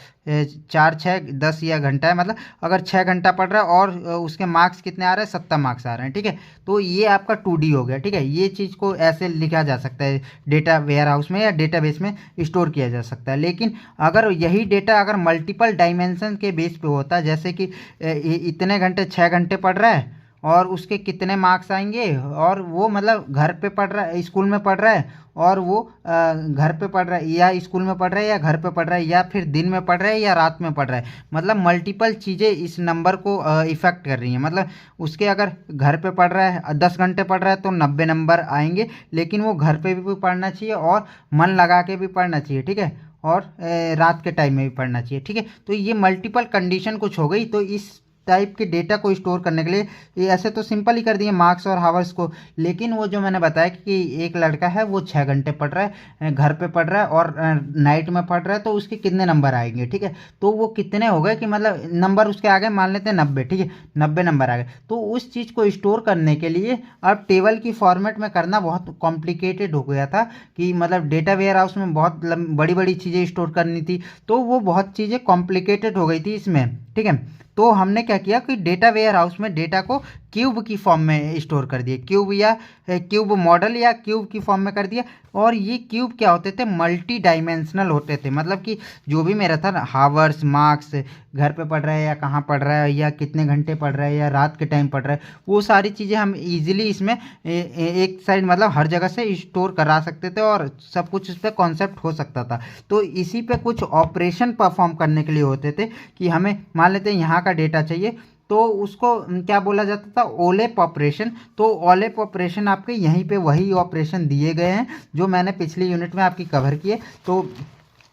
Speaker 1: 4 6 10 या घंटा है, मतलब अगर 6 घंटा पढ़ रहा है और उसके मार्क्स कितने आ रहे हैं, 70 मार्क्स आ रहे हैं, ठीक है। तो ये आपका 2D हो गया, ठीक है। ये चीज़ को ऐसे लिखा जा सकता है डेटा वेयर हाउस में या डेटाबेस में स्टोर किया जा सकता है। लेकिन अगर यही डेटा अगर मल्टीपल डायमेंशन के बेस पे होता है, जैसे कि इतने घंटे 6 घंटे पढ़ रहा है और उसके कितने मार्क्स आएंगे, और वो मतलब घर पे पढ़ रहा है, स्कूल में पढ़ रहा है, और वो घर पे पढ़ रहा है या स्कूल में पढ़ रहा है या घर पे पढ़ रहा है या फिर दिन में पढ़ रहा है या रात में पढ़ रहा है, मतलब मल्टीपल चीज़ें इस नंबर को इफ़ेक्ट कर रही हैं। मतलब उसके अगर घर पे पढ़ रहा है 10 घंटे पढ़ रहा है तो 90 नंबर आएंगे, लेकिन वो घर पे भी पढ़ना चाहिए और मन लगा के भी पढ़ना चाहिए, ठीक है, और रात के टाइम में भी पढ़ना चाहिए, ठीक है। तो ये मल्टीपल कंडीशन कुछ हो गई, तो इस टाइप के डेटा को स्टोर करने के लिए ये ऐसे तो सिंपल ही कर दिए मार्क्स और हावर्स को, लेकिन वो जो मैंने बताया कि एक लड़का है वो 6 घंटे पढ़ रहा है, घर पे पढ़ रहा है और नाइट में पढ़ रहा है, तो उसके कितने नंबर आएंगे, ठीक है। तो वो कितने हो गए कि मतलब नंबर उसके आगे मान लेते हैं 90, ठीक है, 90 नंबर आ गए। तो उस चीज़ को स्टोर करने के लिए अब टेबल की फॉर्मेट में करना बहुत कॉम्प्लिकेटेड हो गया था, कि मतलब डेटा वेयर हाउस में बहुत बड़ी बड़ी चीज़ें स्टोर करनी थी, तो वो बहुत चीज़ें कॉम्प्लिकेटेड हो गई थी इसमें, ठीक है। तो हमने क्या किया कि डेटा वेयर हाउस में डेटा को क्यूब की फॉर्म में स्टोर कर दिए, क्यूब या क्यूब मॉडल या क्यूब की फॉर्म में कर दिया। और ये क्यूब क्या होते थे, मल्टी डायमेंशनल होते थे, मतलब कि जो भी मेरा था ना हावर्स, मार्क्स, घर पे पढ़ रहा है या कहाँ पढ़ रहा है या कितने घंटे पढ़ रहा है या रात के टाइम पढ़ रहा है, वो सारी चीज़ें हम इजीली इसमें एक साइड मतलब हर जगह से स्टोर करा सकते थे और सब कुछ इस पर कॉन्सेप्ट हो सकता था। तो इसी पे कुछ ऑपरेशन परफॉर्म करने के लिए होते थे कि हमें मान लेते हैं यहाँ का डेटा चाहिए, तो उसको क्या बोला जाता था, ओलेप ऑपरेशन। तो ओलेप ऑपरेशन आपके यहीं पे वही ऑपरेशन दिए गए हैं जो मैंने पिछली यूनिट में आपकी कवर किए। तो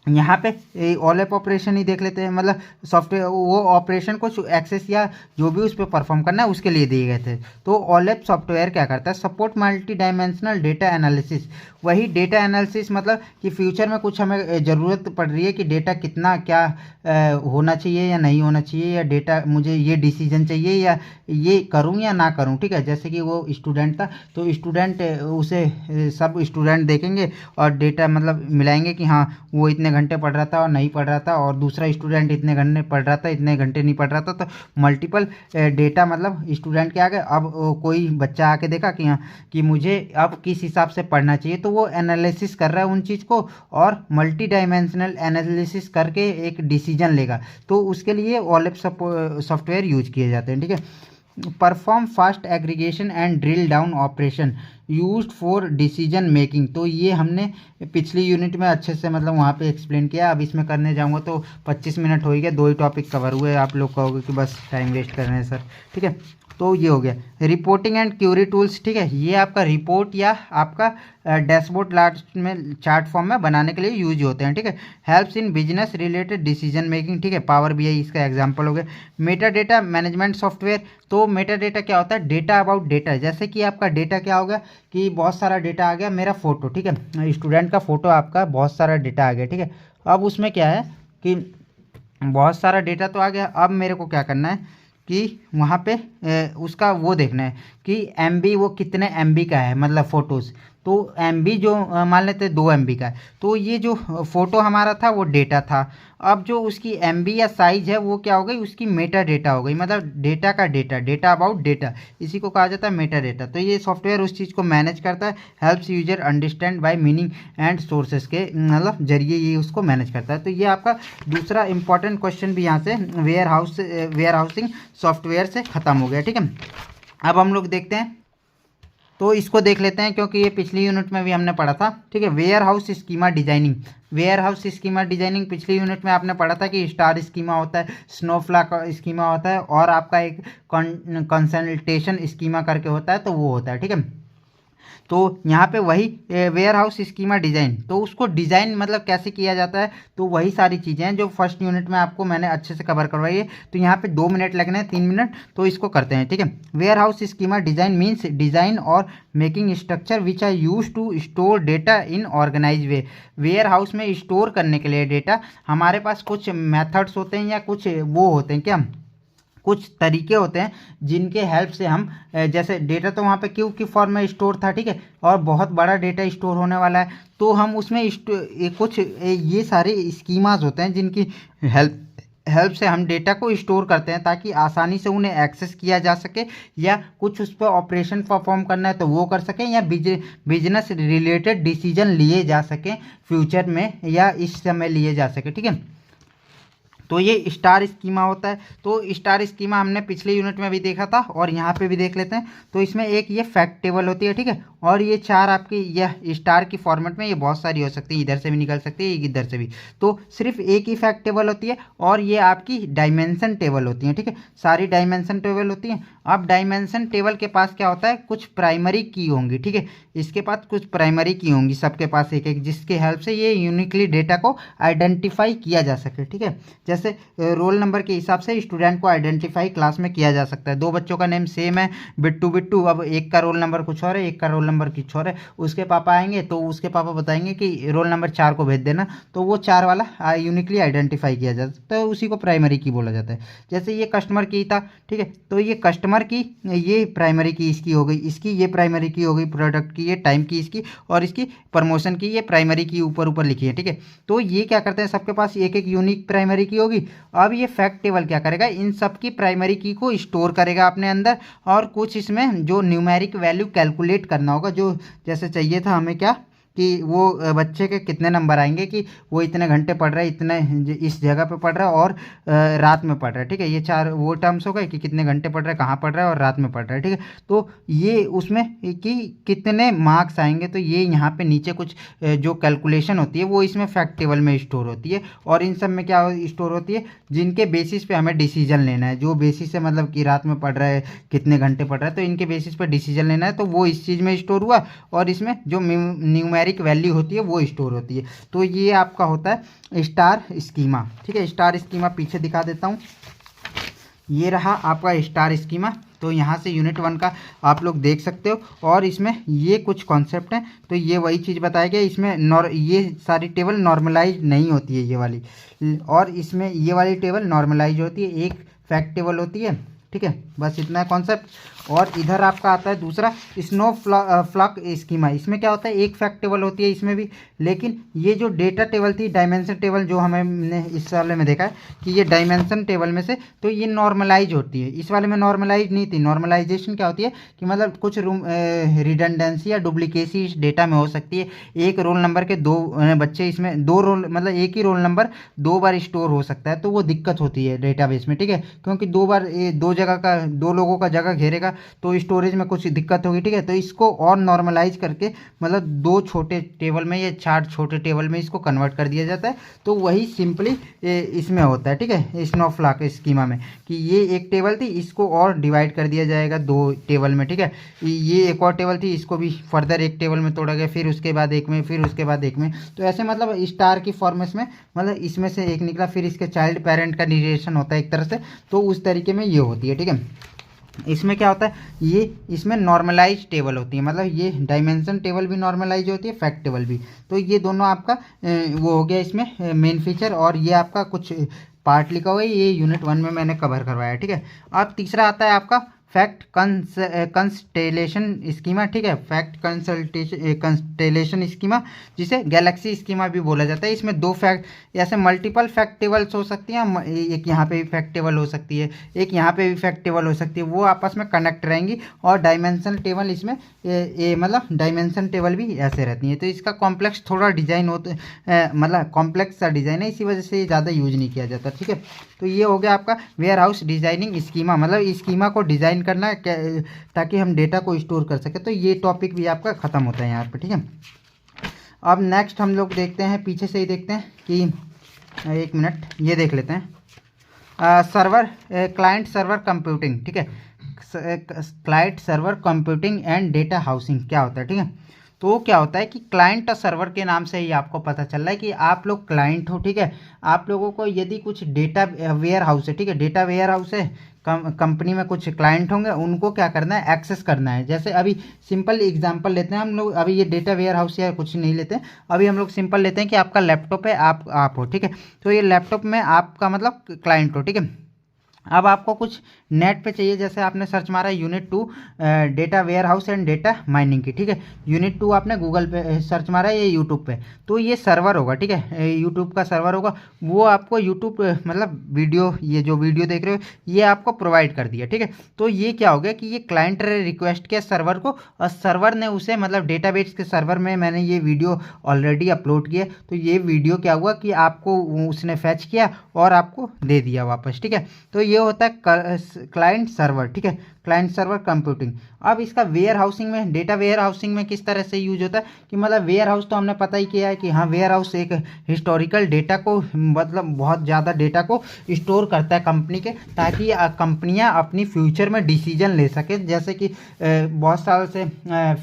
Speaker 1: यहाँ पे ओलेप ऑपरेशन ही देख लेते हैं, मतलब सॉफ्टवेयर वो ऑपरेशन को एक्सेस या जो भी उस पर परफॉर्म करना है उसके लिए दिए गए थे। तो ओलेप सॉफ्टवेयर क्या करता है, support multi dimensional data analysis. वही डेटा एनालिसिस मतलब कि फ्यूचर में कुछ हमें ज़रूरत पड़ रही है कि डेटा कितना क्या होना चाहिए या नहीं होना चाहिए, या डेटा मुझे ये डिसीजन चाहिए या ये करूँ या ना करूँ, ठीक है। जैसे कि वो स्टूडेंट था तो स्टूडेंट उसे सब स्टूडेंट देखेंगे और डेटा मतलब मिलाएंगे कि हाँ वो इतने घंटे पढ़ रहा था और नहीं पढ़ रहा था, और दूसरा स्टूडेंट इतने घंटे पढ़ रहा था इतने घंटे नहीं पढ़ रहा था। तो मल्टीपल डेटा मतलब स्टूडेंट के आगे अब कोई बच्चा आके देखा कि हाँ कि मुझे अब किस हिसाब से पढ़ना चाहिए, तो वो एनालिसिस कर रहा है उन चीज़ को और मल्टी डायमेंशनल एनालिसिस करके एक डिसीजन लेगा। तो उसके लिए ओलेप सॉफ्टवेयर यूज किए जाते हैं, ठीक है। Perform fast aggregation and drill down operation used for decision making. तो ये हमने पिछली यूनिट में अच्छे से मतलब वहाँ पे एक्सप्लेन किया। अब इसमें करने जाऊँगा तो 25 मिनट हो गया, 2 ही टॉपिक कवर हुए, आप लोग कहोगे कि बस टाइम वेस्ट कर रहे हैं सर, ठीक है। तो ये हो गया रिपोर्टिंग एंड क्यूरी टूल्स, ठीक है। ये आपका रिपोर्ट या आपका डैशबोर्ड लास्ट में चार्ट फॉर्म में बनाने के लिए यूज होते हैं, ठीक है। Helps in business related decision making, ठीक है। पावर बीआई इसका एग्जांपल हो गया। मेटा डेटा मैनेजमेंट सॉफ्टवेयर, तो मेटा डेटा क्या होता है, डेटा अबाउट डेटा। जैसे कि आपका डेटा क्या हो गया कि बहुत सारा डेटा आ गया, मेरा फोटो, ठीक है, स्टूडेंट का फोटो आपका बहुत सारा डेटा आ गया, ठीक है। अब उसमें क्या है कि बहुत सारा डेटा तो आ गया, अब मेरे को क्या करना है कि वहाँ पे उसका वो देखना है कि MB वो कितने MB का है, मतलब फ़ोटोज़। तो MB जो मान लेते हैं 2 MB का है, तो ये जो फ़ोटो हमारा था वो डेटा था। अब जो उसकी MB या साइज़ है वो क्या हो गई, उसकी मेटा डेटा हो गई, मतलब डेटा का डेटा, डेटा अबाउट डेटा, इसी को कहा जाता है मेटा डेटा। तो ये सॉफ्टवेयर उस चीज़ को मैनेज करता है, helps user understand by meaning and sources के मतलब जरिए ये उसको मैनेज करता है। तो ये आपका दूसरा इंपॉर्टेंट क्वेश्चन भी यहाँ से वेयर हाउसिंग सॉफ्टवेयर से ख़त्म हो गया, ठीक है। अब हम लोग देखते हैं, तो इसको देख लेते हैं क्योंकि ये पिछली यूनिट में भी हमने पढ़ा था, ठीक है। Warehouse schema designing, warehouse schema designing पिछली यूनिट में आपने पढ़ा था कि स्टार स्कीमा होता है, स्नोफ्लैक स्कीमा होता है, और आपका एक कंसल्टेशन स्कीमा करके होता है, तो वो होता है, ठीक है। तो यहाँ पे वही वेयर हाउस स्कीमा डिज़ाइन, तो उसको डिज़ाइन मतलब कैसे किया जाता है, तो वही सारी चीज़ें हैं जो फर्स्ट यूनिट में आपको मैंने अच्छे से कवर करवाई है। तो यहाँ पे 2 मिनट लगने हैं, 3 मिनट, तो इसको करते हैं, ठीक है। Warehouse schema design means design और making structure which are use to store data in organise way. Warehouse में स्टोर करने के लिए डेटा हमारे पास कुछ मेथड्स होते हैं या कुछ वो होते हैं, क्या कुछ तरीके होते हैं जिनके हेल्प से हम जैसे डेटा तो वहाँ पे क्यू की फॉर्म में स्टोर था, ठीक है, और बहुत बड़ा डेटा स्टोर होने वाला है, तो हम उसमें कुछ ये सारे स्कीमाज होते हैं जिनकी हेल्प से हम डेटा को स्टोर करते हैं ताकि आसानी से उन्हें एक्सेस किया जा सके, या कुछ उस पर ऑपरेशन परफॉर्म करना है तो वो कर सकें, या बिजनेस रिलेटेड डिसीजन लिए जा सकें फ्यूचर में या इस समय लिए जा सके, ठीक है। तो ये स्टार स्कीमा होता है। तो स्टार स्कीमा हमने पिछले यूनिट में भी देखा था और यहाँ पे भी देख लेते हैं। तो इसमें एक ये फैक्ट टेबल होती है, ठीक है, और ये 4 आपकी यह स्टार की फॉर्मेट में ये बहुत सारी हो सकती है, इधर से भी निकल सकती है इधर से भी। तो सिर्फ एक ही फैक्ट टेबल होती है और ये आपकी डायमेंशन टेबल होती है, ठीक है, सारी डायमेंशन टेबल होती हैं। अब डायमेंशन टेबल के पास क्या होता है, कुछ प्राइमरी की होंगी, ठीक है, इसके पास कुछ प्राइमरी की होंगी, सबके पास एक एक, जिसके हेल्प से ये यूनिकली डेटा को आइडेंटिफाई किया जा सके, ठीक है। जैसे रोल नंबर के हिसाब से स्टूडेंट को आइडेंटिफाई क्लास में किया जा सकता है। 2 बच्चों का नेम सेम है, बिट्टू बिट्टू, अब एक का रोल नंबर कुछ और है, एक का रोल नंबर कुछ और है, उसके पापा आएंगे तो उसके पापा बताएंगे कि रोल नंबर 4 को भेज देना, तो वो 4 वाला यूनिकली आइडेंटिफाई किया जा सकता है, उसी को प्राइमरी की बोला जाता है। जैसे ये कस्टमर की था, ठीक है, तो ये कस्टमर की ये प्राइमरी की इसकी हो गई, इसकी ये प्राइमरी की हो गई, प्रोडक्ट की ये, टाइम की इसकी, और इसकी प्रमोशन की ये प्राइमरी की ऊपर ऊपर लिखी है, ठीक है। तो ये क्या करते हैं, सबके पास एक एक यूनिक प्राइमरी की होगी। अब ये फैक्ट टेबल क्या करेगा, इन सब की प्राइमरी की को स्टोर करेगा अपने अंदर, और कुछ इसमें जो न्यूमेरिक वैल्यू कैलकुलेट करना होगा, जो जैसे चाहिए था हमें क्या कि वो बच्चे के कितने नंबर आएंगे कि वो इतने घंटे पढ़ रहा है, इतने इस जगह पे पढ़ रहा है और रात में पढ़ रहा है, ठीक है। ये 4 वो टर्म्स हो गए कि कितने घंटे पढ़ रहा है, कहाँ पढ़ रहा है और रात में पढ़ रहा है, ठीक है। तो ये उसमें कि कितने मार्क्स आएंगे, तो ये यहाँ पे नीचे कुछ जो कैलकुलेशन होती है वो इसमें फैक्ट टेबल में स्टोर होती है। और इन सब में क्या स्टोर होती है, जिनके बेसिस पे हमें डिसीजन लेना है, जो बेसिस है मतलब कि रात में पढ़ रहा है, कितने घंटे पढ़ रहा है, तो इनके बेसिस पे डिसीजन लेना है, तो वो इस चीज़ में स्टोर हुआ। और इसमें जो न्यूमेरिक वैल्यू होती है वो स्टोर होती है। तो ये आपका होता है स्टार स्कीमा, ठीक है। स्टार स्कीमा पीछे दिखा देता हूँ, ये रहा आपका स्टार स्कीमा। तो यहाँ से यूनिट 1 का आप लोग देख सकते हो। और इसमें ये कुछ कॉन्सेप्ट हैं, तो ये वही चीज़ बताया गया। इसमें ये सारी टेबल नॉर्मलाइज नहीं होती है ये वाली, और इसमें ये वाली टेबल नॉर्मलाइज होती है, एक फैक्ट टेबल होती है, ठीक है। बस इतना है कॉन्सेप्ट। और इधर आपका आता है दूसरा स्नो फ्लॉक स्कीमा। इसमें क्या होता है, एक फैक्ट टेबल होती है इसमें भी, लेकिन ये जो डेटा टेबल थी, डायमेंशन टेबल जो हमने इस वाले में देखा है कि ये डायमेंशन टेबल में से तो ये नॉर्मलाइज होती है, इस वाले में नॉर्मलाइज नहीं थी। नॉर्मलाइजेशन क्या होती है कि मतलब कुछ रिडंडेंसी या डुप्लीकेसी इस डेटा में हो सकती है। एक रोल नंबर के 2 बच्चे, इसमें 2 रोल मतलब एक ही रोल नंबर 2 बार स्टोर हो सकता है, तो वो दिक्कत होती है डेटाबेस में, ठीक है। क्योंकि 2 बार 2 लोगों का जगह घेरेगा तो स्टोरेज में कुछ दिक्कत होगी, ठीक है। तो इसको और नॉर्मलाइज करके मतलब 2 छोटे टेबल में या 4 छोटे टेबल में इसको कन्वर्ट कर दिया जाता है। तो वही सिंपली इसमें होता है, ठीक है, स्नोफ्लॉक स्कीमा में, कि ये एक टेबल थी, इसको और डिवाइड कर दिया जाएगा 2 टेबल में, ठीक है। ये एक और टेबल थी, इसको भी फर्दर एक टेबल में तोड़ा गया, फिर उसके बाद एक में, फिर उसके बाद एक में। तो ऐसे मतलब स्टार की फॉर्मेट में मतलब इसमें से एक निकला, फिर इसके चाइल्ड पेरेंट का रिलेशन होता है एक तरह से, तो उस तरीके में ये होती है, ठीक है। इसमें क्या होता है, ये इसमें नॉर्मलाइज टेबल होती है, मतलब ये डायमेंशन टेबल भी नॉर्मलाइज होती है, फैक्ट टेबल भी। तो ये दोनों आपका वो हो गया इसमें मेन फीचर। और ये आपका कुछ पार्ट लिखा हुआ है, ये यूनिट 1 में मैंने कवर करवाया है, ठीक है। अब तीसरा आता है आपका फैक्ट कंस्टेलेशन स्कीमा, ठीक है। फैक्ट कंस्टेलेशन स्कीमा, जिसे गैलेक्सी स्कीमा भी बोला जाता है। इसमें 2 फैक्ट, ऐसे मल्टीपल फैक्ट टेबल्स हो सकती हैं, एक यहाँ पे भी फैक्ट टेबल हो सकती है, एक यहाँ पे भी फैक्ट टेबल हो सकती है, वो आपस में कनेक्ट रहेंगी। और डायमेंशन टेबल इसमें मतलब डायमेंशन टेबल भी ऐसे रहती हैं। तो इसका कॉम्प्लेक्स थोड़ा डिज़ाइन होता है, मतलब कॉम्प्लेक्स सा डिज़ाइन है, इसी वजह से ज़्यादा यूज नहीं किया जाता, ठीक है। तो ये हो गया आपका वेयर हाउस डिजाइनिंग स्कीमा, मतलब स्कीमा को डिज़ाइन करना है ताकि हम डेटा को स्टोर कर सके। तो ये टॉपिक भी आपका ख़त्म होता है यहाँ पे, ठीक है। अब नेक्स्ट हम लोग देखते हैं, पीछे से ही देखते हैं कि 1 मिनट ये देख लेते हैं। सर्वर क्लाइंट सर्वर कंप्यूटिंग, ठीक है। Client server computing and data housing क्या होता है, ठीक है। तो क्या होता है कि क्लाइंट और सर्वर के नाम से ही आपको पता चल रहा है कि आप लोग क्लाइंट हो, ठीक है। आप लोगों को यदि कुछ डेटा वेयर हाउस है, ठीक है, डेटा वेयर हाउस है, कंपनी में कुछ क्लाइंट होंगे, उनको क्या करना है, एक्सेस करना है। जैसे अभी सिंपल एग्जांपल लेते हैं हम लोग, अभी ये डेटा वेयर हाउस या कुछ नहीं लेते हैं, अभी हम लोग सिंपल लेते हैं कि आपका लैपटॉप है, आप हो, ठीक है। तो ये लैपटॉप में आपका मतलब क्लाइंट हो, ठीक है। अब आपको कुछ नेट पे चाहिए, जैसे आपने सर्च मारा unit 2 data warehouse and data mining की, ठीक है। यूनिट 2 आपने गूगल पे सर्च मारा है, ये यूट्यूब पे, तो ये सर्वर होगा, ठीक है, यूट्यूब का सर्वर होगा। वो आपको यूट्यूब मतलब वीडियो, ये जो वीडियो देख रहे हो ये आपको प्रोवाइड कर दिया, ठीक है। तो ये क्या हो गया कि ये क्लाइंट ने रिक्वेस्ट किया सर्वर को, और सर्वर ने उसे मतलब डेटाबेस के सर्वर में मैंने ये वीडियो ऑलरेडी अपलोड किया, तो ये वीडियो क्या हुआ कि आपको उसने फैच किया और आपको दे दिया वापस, ठीक है। तो ये होता है क्लाइंट सर्वर, ठीक है, क्लाइंट सर्वर कंप्यूटिंग। अब इसका वेयर हाउसिंग में, डेटा वेयर हाउसिंग में किस तरह से यूज होता है कि मतलब वेयर हाउस तो हमने पता ही किया है कि हाँ, वेयर हाउस एक हिस्टोरिकल डेटा को मतलब बहुत ज़्यादा डेटा को स्टोर करता है कंपनी के, ताकि कंपनियां अपनी फ्यूचर में डिसीजन ले सके। जैसे कि बहुत साल से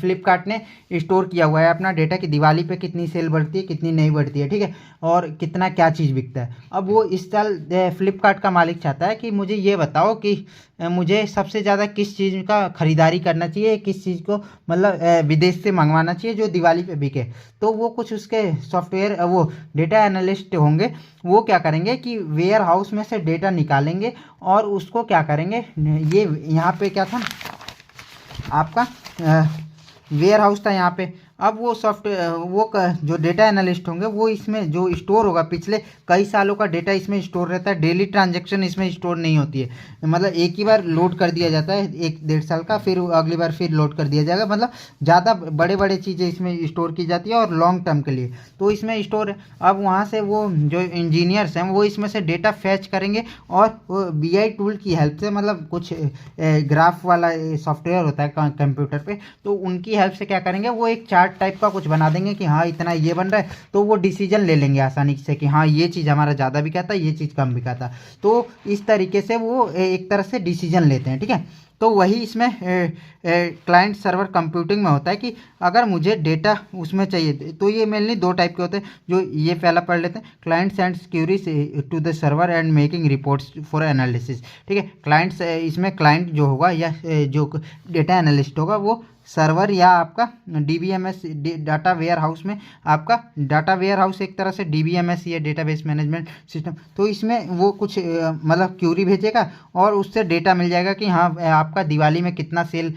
Speaker 1: फ्लिपकार्ट ने स्टोर किया हुआ है अपना डेटा कि दिवाली पे कितनी सेल बढ़ती है, कितनी नहीं बढ़ती है, ठीक है, और कितना क्या चीज़ बिकता है। अब वो इस साल फ्लिपकार्ट का मालिक चाहता है कि मुझे ये बताओ कि मुझे सबसे ज़्यादा किस चीज़ का ख़रीदारी करना चाहिए, किस चीज़ को मतलब विदेश से मंगवाना चाहिए जो दिवाली पे बिके। तो वो कुछ उसके सॉफ्टवेयर वो डेटा एनालिस्ट होंगे, वो क्या करेंगे कि वेयर हाउस में से डेटा निकालेंगे और उसको क्या करेंगे, ये यहाँ पे क्या था आपका वेयर हाउस था यहाँ पे, अब वो जो डेटा एनालिस्ट होंगे वो इसमें जो स्टोर होगा पिछले कई सालों का डेटा इसमें स्टोर रहता है। डेली ट्रांजैक्शन इसमें स्टोर नहीं होती है, मतलब एक ही बार लोड कर दिया जाता है 1-1.5 साल का, फिर अगली बार फिर लोड कर दिया जाएगा। मतलब ज़्यादा बड़े बड़े चीज़ें इसमें स्टोर की जाती है और लॉन्ग टर्म के लिए, तो इसमें स्टोर। अब वहाँ से वो जो इंजीनियर्स हैं वो इसमें से डेटा फैच करेंगे और वो BI टूल की हेल्प से, मतलब कुछ ग्राफ वाला सॉफ्टवेयर होता है कंप्यूटर पे, तो उनकी हेल्प से क्या करेंगे, वो एक चार्ट टाइप का कुछ बना देंगे कि हाँ इतना ये बन रहा है, तो वो डिसीजन ले लेंगे आसानी से कि हाँ ये चीज़ हमारा ज़्यादा बिका था, ये चीज़ कम बिका था। तो इस तरीके से वो एक तरह से डिसीजन लेते हैं, ठीक है। तो वही इसमें क्लाइंट सर्वर कंप्यूटिंग में होता है कि अगर मुझे डेटा उसमें चाहिए, तो ये मेनली दो टाइप के होते हैं। जो ये पहला पढ़ लेते हैं, client sends queries to the server and making reports for analysis, ठीक है। क्लाइंट्स, इसमें क्लाइंट जो होगा या जो डेटा एनालिस्ट होगा वो सर्वर या आपका DBMS डाटा वेयर हाउस में, आपका डाटा वेयर हाउस एक तरह से DBMS या डेटाबेस मैनेजमेंट सिस्टम, तो इसमें वो कुछ मतलब क्यूरी भेजेगा और उससे डेटा मिल जाएगा कि हाँ आपका दिवाली में कितना सेल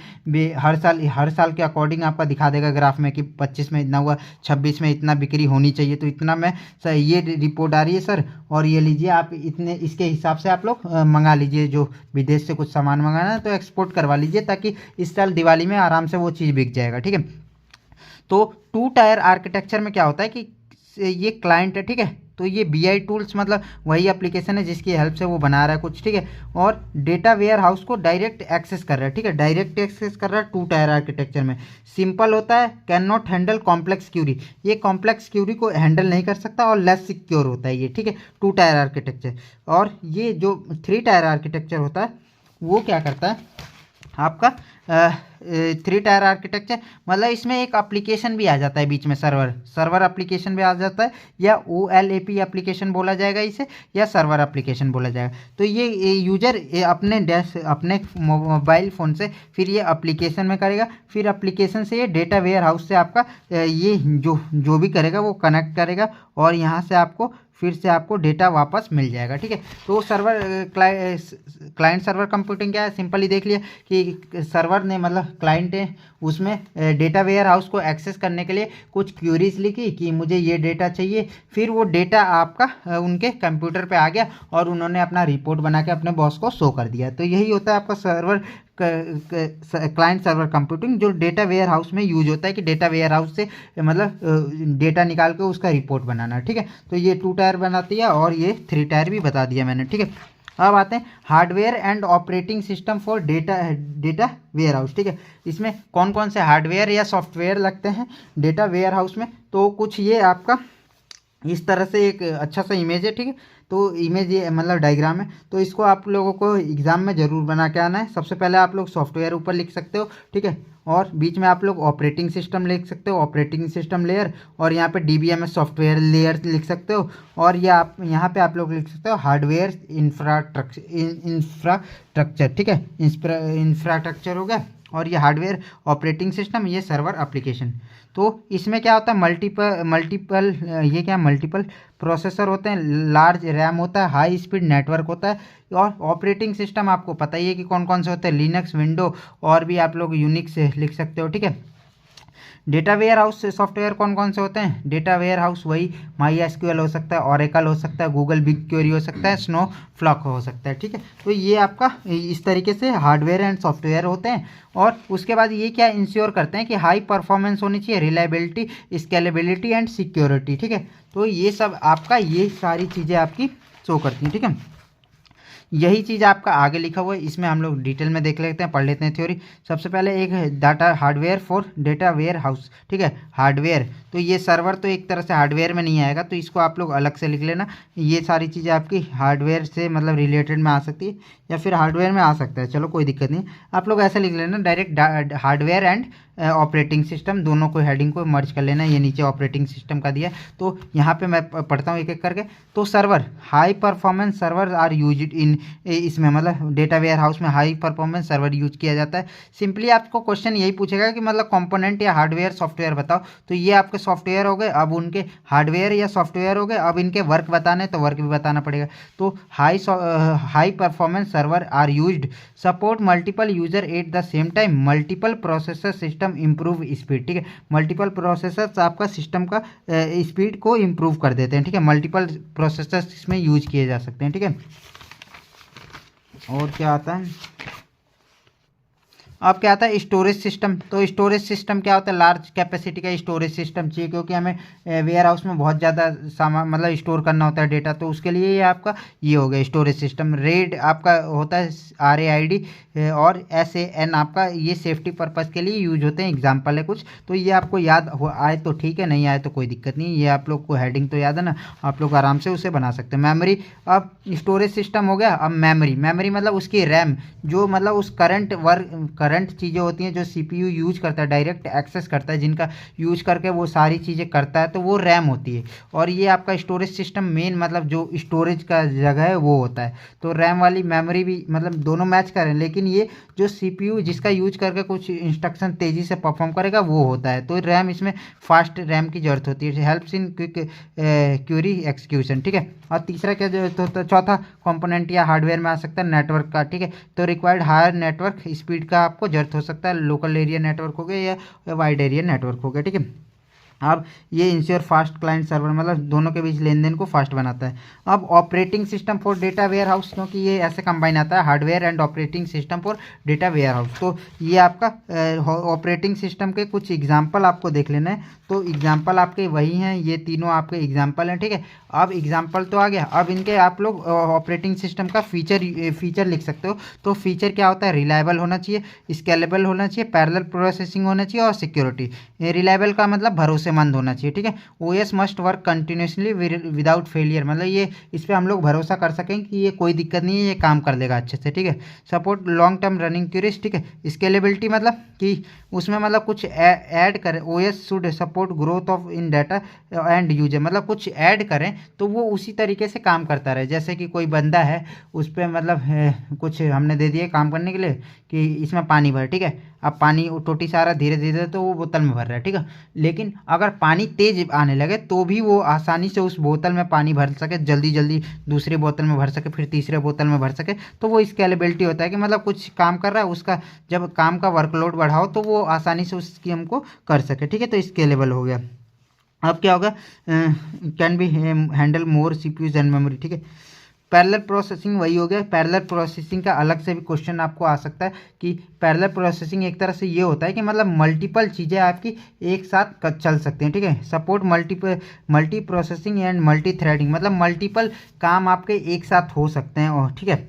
Speaker 1: हर साल के अकॉर्डिंग आपका दिखा देगा ग्राफ में कि 25 में इतना हुआ, 26 में इतना बिक्री होनी चाहिए, तो इतना में सर ये रिपोर्ट आ रही है सर, और ये लीजिए आप इतने, इसके हिसाब से आप लोग मंगा लीजिए। जो विदेश से कुछ सामान मंगाना है तो एक्सपोर्ट करवा लीजिए, ताकि इस साल दिवाली में आराम से वो चीज़ बिक जाएगा, ठीक है। तो 2 टायर आर्किटेक्चर में क्या होता है कि ये क्लाइंट है, ठीक है, तो ये BI टूल्स मतलब वही एप्लीकेशन है जिसकी हेल्प से वो बना रहा है कुछ, ठीक है, और डेटा वेयर हाउस को डायरेक्ट एक्सेस कर रहा है, ठीक है, डायरेक्ट एक्सेस कर रहा है 2 टायर आर्किटेक्चर में। सिंपल होता है, can not handle complex query, ये कॉम्प्लेक्स क्यूरी को हैंडल नहीं कर सकता, और लेस सिक्योर होता है ये, ठीक है, 2 टायर आर्किटेक्चर। और ये जो 3 टायर आर्किटेक्चर होता है वो क्या करता है आपका 3 टायर आर्किटेक्चर, मतलब इसमें एक एप्लीकेशन भी आ जाता है बीच में, सर्वर एप्लीकेशन भी आ जाता है, या OLAP एप्लीकेशन बोला जाएगा इसे, या सर्वर एप्लीकेशन बोला जाएगा। तो ये यूजर अपने मोबाइल फ़ोन से फिर ये एप्लीकेशन में करेगा, फिर एप्लीकेशन से ये डेटा वेयर हाउस से आपका ये जो भी करेगा वो कनेक्ट करेगा, और यहाँ से आपको फिर से आपको डेटा वापस मिल जाएगा, ठीक है। तो सर्वर क्लाइंट सर्वर कंप्यूटिंग क्या है, सिंपली देख लिया कि सर्वर ने, मतलब क्लाइंट है, उसमें डेटा वेयर हाउस को एक्सेस करने के लिए कुछ क्यूरीज लिखी कि मुझे ये डेटा चाहिए, फिर वो डेटा आपका उनके कंप्यूटर पे आ गया और उन्होंने अपना रिपोर्ट बना के अपने बॉस को शो कर दिया। तो यही होता है आपका सर्वर क्लाइंट सर्वर कंप्यूटिंग, जो डेटा वेयर हाउस में यूज होता है कि डेटा वेयर हाउस से मतलब डेटा निकाल के उसका रिपोर्ट बनाना, ठीक है। तो ये 2 टायर बनाती है और ये 3 टायर भी बता दिया मैंने, ठीक है। अब आते हैं hardware and operating system for data warehouse, ठीक है। इसमें कौन कौन से हार्डवेयर या सॉफ्टवेयर लगते हैं डेटा वेयर हाउस में, तो कुछ ये आपका इस तरह से एक अच्छा सा इमेज है, ठीक है। तो इमेज ये मतलब डायग्राम है, तो इसको आप लोगों को एग्जाम में ज़रूर बना के आना है। सबसे पहले आप लोग सॉफ्टवेयर ऊपर लिख सकते हो, ठीक है, और बीच में आप लोग ऑपरेटिंग सिस्टम लिख सकते हो, ऑपरेटिंग सिस्टम लेयर, और यहाँ पे DBMS सॉफ्टवेयर लेयर लिख सकते हो, और ये आप यहाँ पे आप लोग लिख सकते हो हार्डवेयर इंफ्रास्ट्रक्चर, ठीक है, इंफ्रास्ट्रक्चर हो गया, और ये हार्डवेयर ऑपरेटिंग सिस्टम, ये सर्वर एप्लीकेशन। तो इसमें क्या होता है, मल्टीपल प्रोसेसर होते हैं, लार्ज रैम होता है, हाई स्पीड नेटवर्क होता है, और ऑपरेटिंग सिस्टम आपको पता ही है कि कौन कौन से होते हैं, लिनक्स, विंडो, और भी आप लोग यूनिक्स लिख सकते हो, ठीक है। डेटा वेयर हाउस सॉफ्टवेयर कौन कौन से होते हैं, डेटा वेयर हाउस वही MySQL हो सकता है, ओरेकल हो सकता है, गूगल बिग क्वेरी हो सकता है, स्नोफ्लॉक हो सकता है, ठीक है। तो ये आपका इस तरीके से हार्डवेयर एंड सॉफ्टवेयर होते हैं। और उसके बाद ये क्या इंश्योर करते हैं कि हाई परफॉर्मेंस होनी चाहिए, रिलायबिलिटी, स्केलेबिलिटी एंड सिक्योरिटी, ठीक है। तो ये सब आपका, ये सारी चीज़ें आपकी शो करती हैं, ठीक है। यही चीज़ आपका आगे लिखा हुआ है, इसमें हम लोग डिटेल में देख लेते हैं, पढ़ लेते हैं थ्योरी। सबसे पहले एक data hardware for data warehouse, ठीक है, हार्डवेयर, तो ये सर्वर तो एक तरह से हार्डवेयर में नहीं आएगा, तो इसको आप लोग अलग से लिख लेना। ये सारी चीज़ें आपकी हार्डवेयर से मतलब रिलेटेड में आ सकती है, या फिर हार्डवेयर में आ सकता है, चलो कोई दिक्कत नहीं, आप लोग ऐसा लिख लेना direct hardware and operating system, दोनों को हेडिंग को मर्ज कर लेना। ये नीचे ऑपरेटिंग सिस्टम का दिया, तो यहाँ पे मैं पढ़ता हूँ एक एक करके। तो server, high performance server are use in, इसमें मतलब डेटा वेयर हाउस में हाई परफॉर्मेंस सर्वर यूज किया जाता है। सिंपली आपको क्वेश्चन यही पूछेगा कि मतलब कंपोनेंट या हार्डवेयर सॉफ्टवेयर बताओ, तो ये आपके सॉफ्टवेयर हो गए, अब उनके हार्डवेयर या सॉफ्टवेयर हो गए, अब इनके वर्क बताने तो वर्क भी बताना पड़ेगा। तो high performance server are used support multiple user at the same time, multiple processor system system improve speed, ठीक है। मल्टीपल प्रोसेसर्स आपका सिस्टम का स्पीड को इम्प्रूव कर देते हैं, ठीक है। मल्टीपल प्रोसेसर्स इसमें यूज किए जा सकते हैं, ठीक है। और क्या आता है, अब क्या आता है स्टोरेज सिस्टम। तो स्टोरेज सिस्टम क्या होता है, लार्ज कैपेसिटी का स्टोरेज सिस्टम चाहिए, क्योंकि हमें वेयर हाउस में बहुत ज़्यादा सामान मतलब स्टोर करना होता है डेटा, तो उसके लिए ये आपका ये हो गया स्टोरेज सिस्टम। रेड आपका होता है RAID और SAN आपका ये सेफ्टी पर्पज़ के लिए यूज होते हैं, एग्जाम्पल है कुछ। तो ये आपको याद आए तो ठीक है, नहीं आए तो कोई दिक्कत नहीं, ये आप लोग को हेडिंग तो याद है ना, आप लोग आराम से उसे बना सकते हैं। मेमोरी, अब स्टोरेज सिस्टम हो गया। अब मेमोरी मतलब उसकी रैम, जो मतलब उस करंट चीज़ें होती हैं जो CPU यूज करता है, डायरेक्ट एक्सेस करता है, जिनका यूज करके वो सारी चीज़ें करता है, तो वो रैम होती है। और ये आपका स्टोरेज सिस्टम मेन मतलब जो स्टोरेज का जगह है वो होता है। तो रैम वाली मेमोरी भी मतलब दोनों मैच करें, लेकिन ये जो CPU जिसका यूज करके कुछ इंस्ट्रक्शन तेज़ी से परफॉर्म करेगा वो होता है। तो रैम, इसमें फास्ट रैम की जरूरत होती है, helps in quick query execution, ठीक है। और तीसरा क्या जरूरत होता है, चौथा कंपोनेंट या हार्डवेयर में आ सकता है नेटवर्क का, ठीक है। तो रिक्वायर्ड हायर नेटवर्क स्पीड का आपको जरूरत हो सकता है, लोकल एरिया नेटवर्क हो गया या वाइड एरिया नेटवर्क हो गया, ठीक है। अब ये इंश्योर फास्ट क्लाइंट सर्वर मतलब दोनों के बीच लेन देन को फास्ट बनाता है। अब operating system for data warehouse, क्योंकि ये ऐसे कंबाइन आता है, hardware and operating system for data warehouse. तो ये आपका ऑपरेटिंग सिस्टम के कुछ एग्जांपल आपको देख लेना है। तो एग्जांपल आपके वही हैं, ये तीनों आपके एग्जांपल हैं, ठीक है। अब एग्जांपल तो आ गया, अब इनके आप लोग ऑपरेटिंग सिस्टम का फीचर लिख सकते हो। तो फीचर क्या होता है, रिलायबल होना चाहिए, स्केलेबल होना चाहिए, पैरेलल प्रोसेसिंग होना चाहिए और सिक्योरिटी। रिलायबल का मतलब भरोसेमंद होना चाहिए, ठीक है। OS must work continuously without failure, मतलब ये इस पर हम लोग भरोसा कर सकें कि ये कोई दिक्कत नहीं है, ये काम कर देगा अच्छे से, ठीक है। Support long term running queries, ठीक है। स्केलेबिलिटी मतलब कि उसमें मतलब कुछ ऐड करें, OS should support growth of in data and user, मतलब कुछ ऐड करें तो वो उसी तरीके से काम करता रहे। जैसे कि कोई बंदा है, उस पर मतलब कुछ हमने दे दिया काम करने के लिए कि इसमें पानी भर, ठीक है। अब पानी टोटी से आ रहा है धीरे धीरे, तो वो बोतल में भर रहा है, ठीक है। लेकिन अगर पानी तेज आने लगे तो भी वो आसानी से उस बोतल में पानी भर सके, जल्दी जल्दी दूसरी बोतल में भर सके, फिर तीसरे बोतल में भर सके। तो वो स्केलेबिलिटी होता है कि मतलब कुछ काम कर रहा है, उसका जब काम का वर्कलोड बढ़ाओ तो वो आसानी से उसकी हमको कर सके, ठीक है। तो स्केलेबल हो गया। अब क्या होगा, can be handle more CPUs and memory, ठीक है। पैरेलल प्रोसेसिंग वही हो गया। पैरेलल प्रोसेसिंग का अलग से भी क्वेश्चन आपको आ सकता है कि पैरेलल प्रोसेसिंग एक तरह से ये होता है कि मतलब मल्टीपल चीज़ें आपकी एक साथ चल सकती हैं, ठीक है। Support multi processing and multi threading, मतलब मल्टीपल काम आपके एक साथ हो सकते हैं, और ठीक है।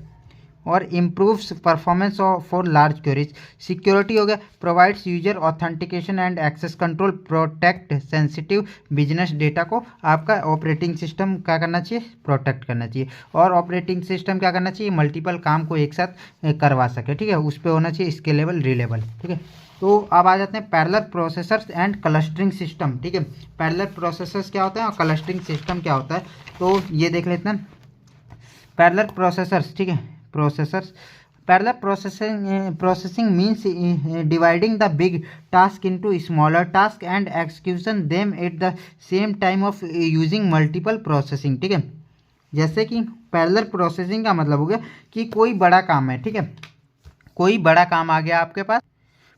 Speaker 1: और improves performance for large queries. Security हो गया, provides user authentication and access control, protect sensitive business data को आपका ऑपरेटिंग सिस्टम क्या करना चाहिए, प्रोटेक्ट करना चाहिए। और ऑपरेटिंग सिस्टम क्या करना चाहिए, मल्टीपल काम को एक साथ करवा सके, ठीक है। उस पर होना चाहिए स्केलेबल, रिलेबल, ठीक है। तो अब आ जाते हैं parallel processors and clustering system, ठीक है। पैरेलल प्रोसेसर्स क्या होता है और क्लस्टरिंग सिस्टम क्या होता है, तो ये देख लेते हैं। पैरेलल प्रोसेसर्स, ठीक है, processors. Parallel processing means dividing the big task into smaller task and execution them at the same time of using multiple processing, ठीक है। जैसे कि पैरेलल प्रोसेसिंग का मतलब हो गया कि कोई बड़ा काम है, ठीक है। कोई बड़ा काम आ गया आपके पास,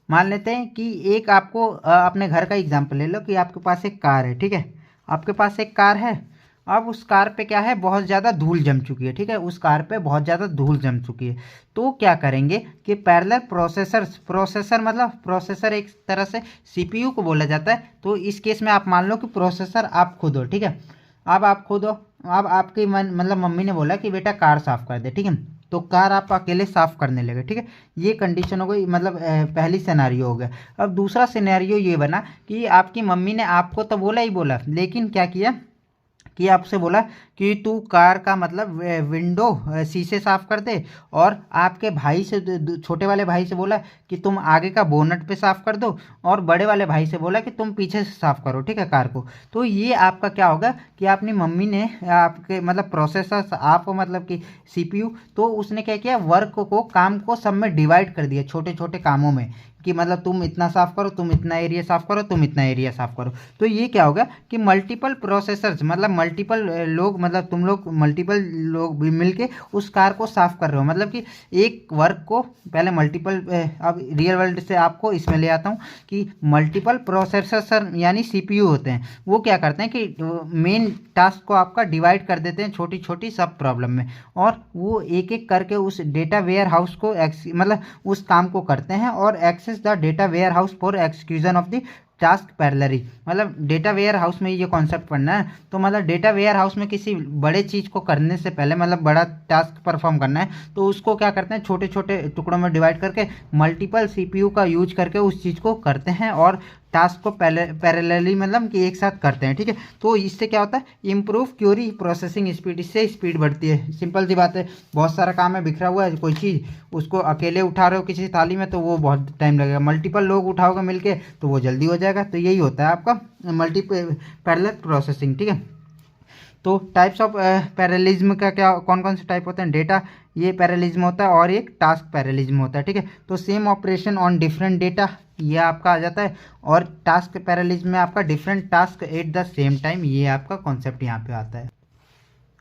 Speaker 1: मान लेते हैं कि एक आपको अपने घर का एग्जांपल ले लो कि आपके पास एक कार है, ठीक है। आपके पास एक कार है, अब उस कार पे क्या है, बहुत ज़्यादा धूल जम चुकी है, ठीक है। उस कार पे बहुत ज़्यादा धूल जम चुकी है। तो क्या करेंगे कि पैरेलल प्रोसेसर मतलब प्रोसेसर एक तरह से CPU को बोला जाता है। तो इस केस में आप मान लो कि प्रोसेसर आप खुद हो, ठीक है। अब आप खुद हो, अब आपकी मतलब मम्मी ने बोला कि बेटा कार साफ़ कर दे, ठीक है। तो कार आप अकेले साफ़ करने लगे, ठीक है। ये कंडीशन हो गई, मतलब पहली सिनेरियो हो गया। अब दूसरा सिनेरियो ये बना कि आपकी मम्मी ने आपको तो बोला ही बोला, लेकिन क्या किया कि आपसे बोला कि तू कार का मतलब विंडो शीशे साफ़ कर दे, और आपके भाई से, छोटे वाले भाई से बोला कि तुम आगे का बोनट पे साफ़ कर दो, और बड़े वाले भाई से बोला कि तुम पीछे से साफ़ करो, ठीक है, कार को। तो ये आपका क्या होगा कि अपनी मम्मी ने आपके मतलब प्रोसेसर, आप मतलब कि CPU, तो उसने क्या किया, वर्क को, काम को सब में डिवाइड कर दिया, छोटे छोटे कामों में, कि मतलब तुम इतना साफ़ करो, तुम इतना एरिया साफ़ करो, तुम इतना एरिया साफ़ करो। तो ये क्या होगा कि मल्टीपल प्रोसेसर्स मतलब मल्टीपल लोग, मतलब तुम लोग मल्टीपल लोग मिल के उस कार को साफ़ कर रहे हो। मतलब कि एक वर्क को पहले मल्टीपल, अब रियल वर्ल्ड से आपको इसमें ले आता हूँ कि मल्टीपल प्रोसेसर यानी सीपीयू होते हैं। वो क्या करते हैं कि मेन टास्क को आपका डिवाइड कर देते हैं छोटी छोटी सब प्रॉब्लम में, और वो एक एक करके उस डेटा वेयर हाउस को मतलब उस काम को करते हैं और access the data warehouse for execution of the task parallelly. मतलब डेटा वेयर हाउस में ये कॉन्सेप्ट पढ़ना है। तो मतलब डेटा वेयर हाउस में किसी बड़े चीज़ को करने से पहले, मतलब बड़ा टास्क परफॉर्म करना है, तो उसको क्या करते हैं छोटे छोटे टुकड़ों में डिवाइड करके मल्टीपल सीपीयू का यूज करके उस चीज़ को करते हैं और टास्क को पैरेलली मतलब कि एक साथ करते हैं। ठीक है, तो इससे क्या होता है, इम्प्रूव क्यूरी प्रोसेसिंग स्पीड, इससे स्पीड बढ़ती है। सिंपल सी बात है, बहुत सारा काम है, बिखरा हुआ है कोई चीज़, उसको अकेले उठा रहे हो किसी थाली में तो वो बहुत टाइम लगेगा, मल्टीपल लोग उठाओगे मिलके तो वो जल्दी हो जाएगा। तो यही होता है आपका मल्टी पैरेलल प्रोसेसिंग। ठीक है, तो टाइप्स ऑफ पैरेललिज्म का क्या, कौन कौन से टाइप होते हैं, डेटा ये पैरेललिज्म होता है और एक टास्क पैरेललिज्म होता है। ठीक है, तो same operation on different data ये आपका आ जाता है, और टास्क पैरेललिज्म में आपका different task at the same time, ये आपका कॉन्सेप्ट यहाँ पे आता है।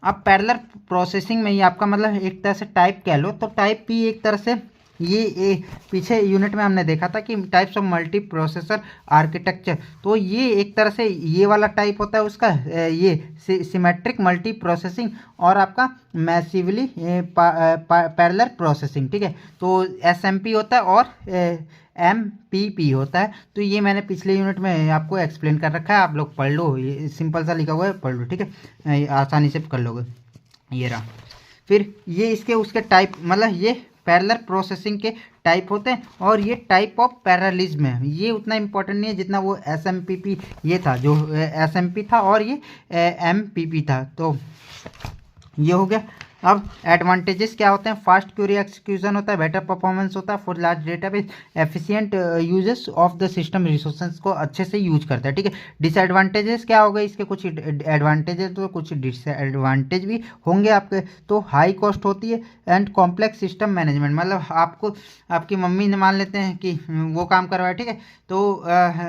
Speaker 1: अब पैरेलल प्रोसेसिंग में ये आपका मतलब एक तरह से टाइप कह लो, तो टाइप भी एक तरह से ये पीछे यूनिट में हमने देखा था कि types of multi processor architecture, तो ये एक तरह से ये वाला टाइप होता है उसका, ये सिमेट्रिक मल्टी प्रोसेसिंग और आपका मैसिवली पैरेलल प्रोसेसिंग। ठीक है, तो एसएमपी होता है और एमपीपी होता है। तो ये मैंने पिछले यूनिट में आपको एक्सप्लेन कर रखा है, आप लोग पढ़ लो, ये सिंपल सा लिखा हुआ है, पढ़ लो। ठीक है, आसानी से कर लोगे, ये रहा। फिर ये इसके उसके टाइप, मतलब ये पैरेलल प्रोसेसिंग के टाइप होते हैं, और ये टाइप ऑफ पैरेललिज्म है, ये उतना इंपॉर्टेंट नहीं है जितना वो एसएमपीपी ये था, जो एसएमपी था और ये एमपीपी था। तो ये हो गया। अब एडवांटेजेस क्या होते हैं, फास्ट क्यूरी एक्सक्यूजन होता है, बेटर परफॉर्मेंस होता है for large database, efficient uses of the system resources को अच्छे से यूज करता है। ठीक है, डिसएडवांटेजेस क्या हो गए इसके, कुछ एडवांटेजेस तो कुछ डिसएडवांटेज भी होंगे आपके। तो हाई कॉस्ट होती है एंड कॉम्प्लेक्स सिस्टम मैनेजमेंट, मतलब आपको आपकी मम्मी ने मान लेते हैं कि वो काम करवाए। ठीक है, तो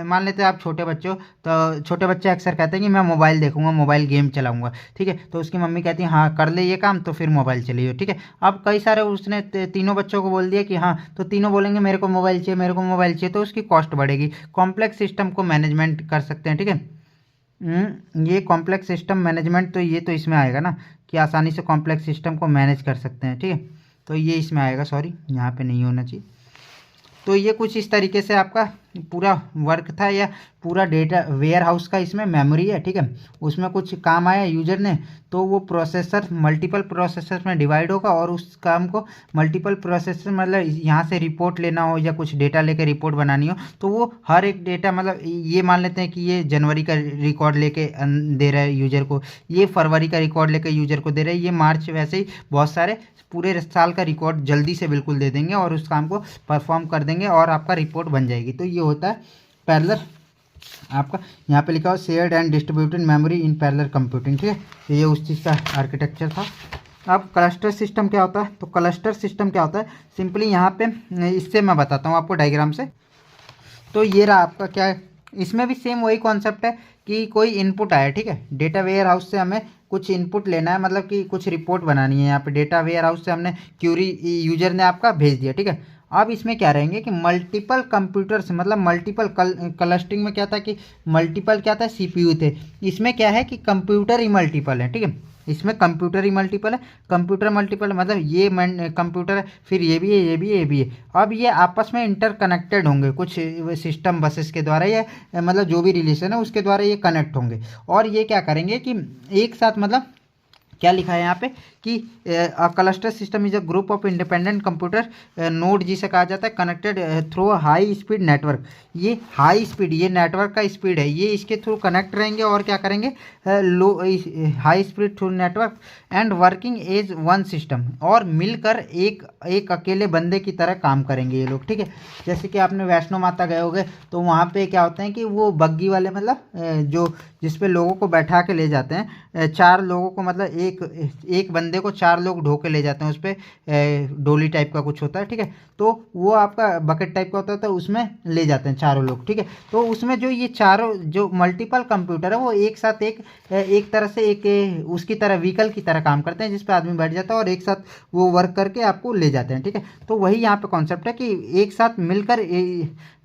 Speaker 1: मान लेते हैं आप छोटे बच्चे हो, तो छोटे बच्चे अक्सर कहते हैं कि मैं मोबाइल देखूंगा, मोबाइल गेम चलाऊंगा। ठीक है, तो उसकी मम्मी कहती है हाँ कर ले ये काम, तो फिर मोबाइल चलिए। ठीक है, अब कई सारे उसने तीनों बच्चों को बोल दिया कि हाँ, तो तीनों बोलेंगे मेरे को मोबाइल चाहिए, मेरे को मोबाइल चाहिए, तो उसकी कॉस्ट बढ़ेगी। कॉम्प्लेक्स सिस्टम को मैनेजमेंट कर सकते हैं। ठीक है, ये कॉम्प्लेक्स सिस्टम मैनेजमेंट, तो ये तो इसमें आएगा ना कि आसानी से कॉम्प्लेक्स सिस्टम को मैनेज कर सकते हैं। ठीक है, तो ये इसमें आएगा, सॉरी यहाँ पे नहीं होना चाहिए। तो ये कुछ इस तरीके से आपका पूरा वर्क था, या पूरा डेटा वेयर हाउस का इसमें मेमोरी है। ठीक है, उसमें कुछ काम आया यूजर ने, तो वो प्रोसेसर मल्टीपल प्रोसेसर में डिवाइड होगा, और उस काम को मल्टीपल प्रोसेसर, मतलब यहाँ से रिपोर्ट लेना हो या कुछ डेटा लेके रिपोर्ट बनानी हो, तो वो हर एक डेटा, मतलब ये मान लेते हैं कि ये जनवरी का रिकॉर्ड लेके दे रहा है यूजर को, ये फरवरी का रिकॉर्ड लेके यूजर को दे रहा है, ये मार्च, वैसे ही बहुत सारे पूरे साल का रिकॉर्ड जल्दी से बिल्कुल दे देंगे और उस काम को परफॉर्म कर देंगे और आपका रिपोर्ट बन जाएगी। तो ये होता है पैरेलल, आपका यहाँ पे लिखा हो shared and distributed memory in parallel computing. ठीक है, तो ये उस चीज़ का आर्किटेक्चर था। अब क्लस्टर सिस्टम क्या होता है, तो क्लस्टर सिस्टम क्या होता है, सिंपली यहाँ पे इससे मैं बताता हूँ आपको डायग्राम से। तो ये रहा आपका क्या है, इसमें भी सेम वही कॉन्सेप्ट है कि कोई इनपुट आया। ठीक है, डेटा वेयर हाउस से हमें कुछ इनपुट लेना है, मतलब कि कुछ रिपोर्ट बनानी है। यहाँ पे डेटा वेयर हाउस से हमने क्यूरी यूजर ने आपका भेज दिया। ठीक है, अब इसमें क्या रहेंगे कि मल्टीपल कंप्यूटर्स, मतलब मल्टीपल क्लस्टरिंग में क्या था कि मल्टीपल क्या था, सीपीयू थे। इसमें क्या है कि कंप्यूटर ही मल्टीपल है। ठीक है, इसमें कंप्यूटर ही मल्टीपल है, कंप्यूटर मल्टीपल मतलब ये कंप्यूटर है, फिर ये भी है, ये भी है, ये भी है। अब ये आपस में इंटरकनेक्टेड होंगे कुछ सिस्टम बसेस के द्वारा, या मतलब जो भी रिलेशन है उसके द्वारा ये कनेक्ट होंगे, और ये क्या करेंगे कि एक साथ, मतलब क्या लिखा है यहाँ पे कि cluster system is a group of independent computer node जिसे कहा जाता है connected through high speed network. ये हाई स्पीड, ये नेटवर्क का स्पीड है, ये इसके थ्रू कनेक्ट रहेंगे और क्या करेंगे, low high speed through network and working as one system, और मिलकर एक अकेले बंदे की तरह काम करेंगे ये लोग। ठीक है, जैसे कि आपने वैष्णो माता गए होगे, तो वहाँ पे क्या होते हैं कि वो बग्गी वाले, मतलब जो जिस पे लोगों को बैठा के ले जाते हैं, 4 लोगों को, मतलब एक बंदे को 4 लोग ढो के ले जाते हैं, उस पर डोली टाइप का कुछ होता है, ठीक है। तो वो आपका बकेट टाइप का होता है, तो उसमें ले जाते हैं चारों लोग, ठीक है। तो उसमें जो ये चारों जो मल्टीपल कंप्यूटर है वो एक साथ एक तरह से एक उसकी तरह व्हीकल की तरह काम करते हैं, जिस पे आदमी बैठ जाता है और एक साथ वो वर्क करके आपको ले जाते हैं, ठीक है। तो वही यहाँ पे कॉन्सेप्ट है कि एक साथ मिलकर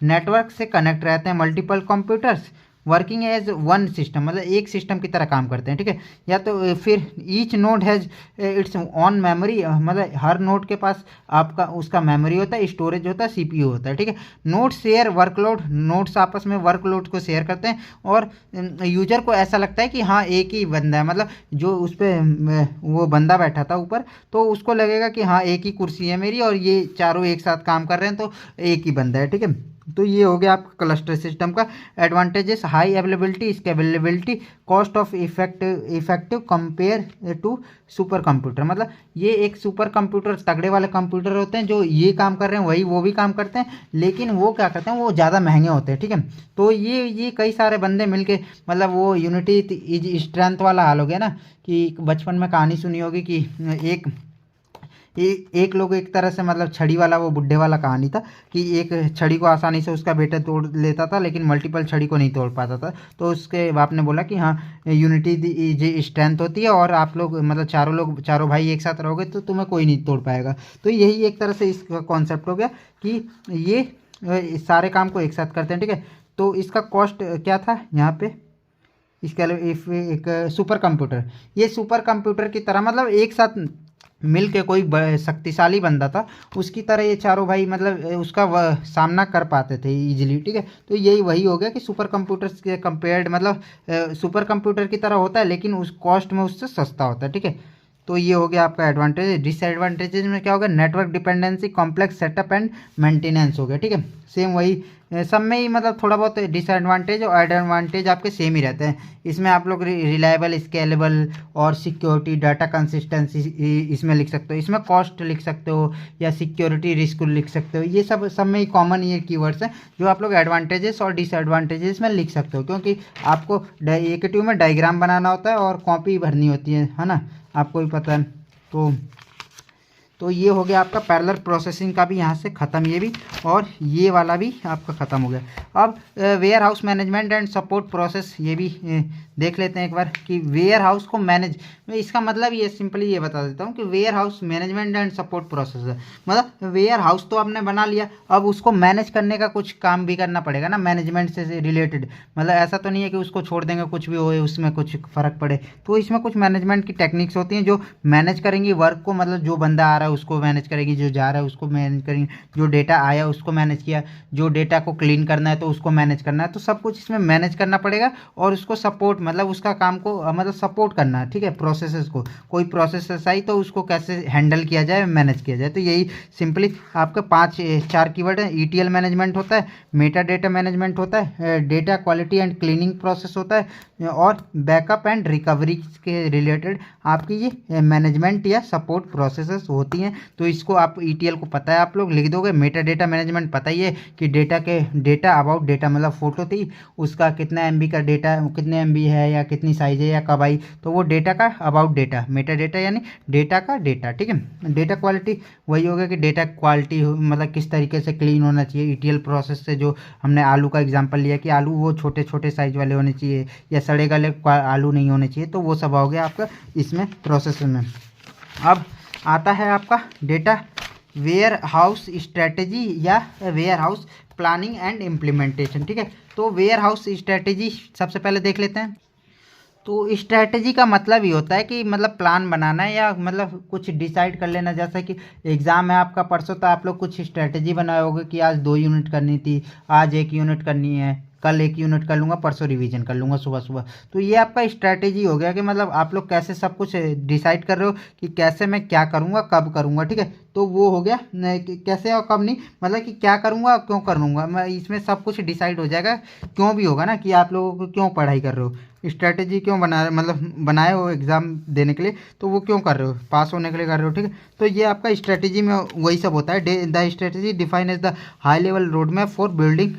Speaker 1: नेटवर्क से कनेक्ट रहते हैं multiple computers working as one system, मतलब एक सिस्टम की तरह काम करते हैं, ठीक है। या तो फिर each node has its on memory, मतलब हर नोड के पास आपका उसका मेमोरी होता है, स्टोरेज होता है, सीपीयू होता है, ठीक है। नोड शेयर वर्कलोड, नोड्स आपस में वर्कलोड को शेयर करते हैं और यूजर को ऐसा लगता है कि हाँ एक ही बंदा है, मतलब जो उस पर वो बंदा बैठा था ऊपर, तो उसको लगेगा कि हाँ एक ही कुर्सी है मेरी और ये चारों एक साथ काम कर रहे हैं, तो एक ही बंदा है, ठीक है। तो ये हो गया आपका क्लस्टर सिस्टम का advantages, high availability, scalability, cost of effective compare to super computer. मतलब ये एक सुपर कंप्यूटर तगड़े वाले कंप्यूटर होते हैं जो ये काम कर रहे हैं वही वो भी काम करते हैं, लेकिन वो क्या करते हैं वो ज़्यादा महंगे होते हैं, ठीक है। तो ये कई सारे बंदे मिलके, मतलब वो यूनिटी इज स्ट्रेंथ वाला हाल हो गया ना, कि बचपन में कहानी सुनी होगी कि एक लोग एक तरह से, मतलब छड़ी वाला, वो बुड्ढे वाला कहानी था कि एक छड़ी को आसानी से उसका बेटा तोड़ लेता था, लेकिन मल्टीपल छड़ी को नहीं तोड़ पाता था। तो उसके बाप ने बोला कि हाँ यूनिटी जो स्ट्रेंथ होती है और आप लोग मतलब चारों भाई एक साथ रहोगे तो तुम्हें कोई नहीं तोड़ पाएगा। तो यही एक तरह से इसका कॉन्सेप्ट हो गया कि ये सारे काम को एक साथ करते हैं, ठीक है। तो इसका कॉस्ट क्या था यहाँ पे, इसके अलावा एक सुपर कंप्यूटर, ये सुपर कंप्यूटर की तरह मतलब एक साथ मिल के कोई शक्तिशाली बंदा था उसकी तरह ये चारों भाई मतलब उसका सामना कर पाते थे इजीली, ठीक है। तो यही वही हो गया कि सुपर कंप्यूटर्स के कंपेयर्ड, मतलब सुपर कंप्यूटर की तरह होता है लेकिन उस कॉस्ट में उससे सस्ता होता है, ठीक है। तो ये हो गया आपका एडवांटेज। डिसएडवांटेजेस में क्या होगा, network dependency, complex setup and maintenance हो गया, ठीक है। सेम वही सब में ही मतलब थोड़ा बहुत डिसएडवांटेज और एडवांटेज आपके सेम ही रहते हैं। इसमें आप लोग रिलायबल, स्केलेबल और सिक्योरिटी, डाटा कंसिस्टेंसी इसमें लिख सकते हो, इसमें कॉस्ट लिख सकते हो या सिक्योरिटी रिस्क लिख सकते हो। ये सब में ही कॉमन ये कीवर्ड्स हैं जो आप लोग एडवांटेजेस और डिसएडवांटेजेस में लिख सकते हो, क्योंकि आपको एक में डायग्राम बनाना होता है और कॉपी भरनी होती है ना, आपको भी पता है। तो ये हो गया आपका पैरेलल प्रोसेसिंग का भी यहाँ से ख़त्म, ये भी, और ये वाला भी आपका ख़त्म हो गया। अब warehouse management and support process, ये भी देख लेते हैं एक बार कि वेयर हाउस को मैनेज, इसका मतलब ये सिंपली ये बता देता हूँ कि warehouse management and support process है। मतलब वेयर हाउस तो आपने बना लिया, अब उसको मैनेज करने का कुछ काम भी करना पड़ेगा ना, मैनेजमेंट से रिलेटेड। मतलब ऐसा तो नहीं है कि उसको छोड़ देंगे कुछ भी होए उसमें कुछ फ़र्क पड़े, तो इसमें कुछ मैनेजमेंट की टेक्निक्स होती हैं जो मैनेज करेंगी वर्क को, मतलब जो बंदा आ रहा है उसको मैनेज करेगी, जो जा रहा है उसको मैनेज करेंगे, जो डेटा आया उसको मैनेज किया, जो डेटा को क्लीन करना है तो उसको मैनेज करना है। तो सब कुछ इसमें मैनेज करना पड़ेगा और उसको सपोर्ट, मतलब उसका काम को मतलब सपोर्ट करना है, ठीक है। प्रोसेसेस को, कोई प्रोसेस आई तो उसको कैसे हैंडल किया जाए, मैनेज किया जाए। तो यही सिंपली आपके 4 कीवर्ड है। ETL मैनेजमेंट होता है, मेटा डेटा मैनेजमेंट होता है, data quality and cleaning process होता है, और बैकअप एंड रिकवरी के रिलेटेड आपकी ये मैनेजमेंट या सपोर्ट प्रोसेसेस होती हैं। तो इसको आप ETL को पता है, आप लोग लिख दोगे। मेटा डेटा मैनेजमेंट पता ही है कि डेटा अबाउट डेटा, मतलब फोटो थी उसका कितना MB का डेटा, कितने MB है या कितनी साइज है या कब आई, तो वो डेटा का अबाउट डेटा, मेटा डेटा यानी डेटा का डेटा, ठीक है। डेटा क्वालिटी वही होगा कि डेटा क्वालिटी मतलब किस तरीके से क्लीन होना चाहिए। ETL प्रोसेस से जो हमने आलू का एग्जांपल लिया कि आलू वो छोटे छोटे साइज वाले होने चाहिए या सड़े गले आलू नहीं होने चाहिए, तो वो सब हो गया आपका इसमें प्रोसेस में। अब आता है आपका डेटा वेयर हाउस स्ट्रेटेजी या warehouse planning and implementation, ठीक है। तो वेयर हाउस स्ट्रेटेजी सबसे पहले देख लेते हैं। तो स्ट्रैटेजी का मतलब ये होता है कि मतलब प्लान बनाना है या मतलब कुछ डिसाइड कर लेना। जैसा कि एग्ज़ाम है आपका परसों, तो आप लोग कुछ स्ट्रैटेजी बनाए होगे कि आज 2 यूनिट करनी थी, आज 1 यूनिट करनी है, कल 1 यूनिट कर लूँगा, परसों रिवीजन कर लूँगा सुबह सुबह। तो ये आपका स्ट्रैटेजी हो गया कि मतलब आप लोग कैसे सब कुछ डिसाइड कर रहे हो कि कैसे मैं क्या करूँगा, कब करूँगा, ठीक है। तो वो हो गया कैसे और कब नहीं, मतलब कि क्या करूँगा क्यों करूँगा, मैं इसमें सब कुछ डिसाइड हो जाएगा। क्यों भी होगा ना कि आप लोगों को क्यों पढ़ाई कर रहे हो, स्ट्रैटेजी क्यों बना रहे, मतलब बनाए हो एग्ज़ाम देने के लिए, तो वो क्यों कर रहे हो, पास होने के लिए कर रहे हो, ठीक है। तो ये आपका स्ट्रैटेजी में वही सब होता है। The strategy define as the high level road map for building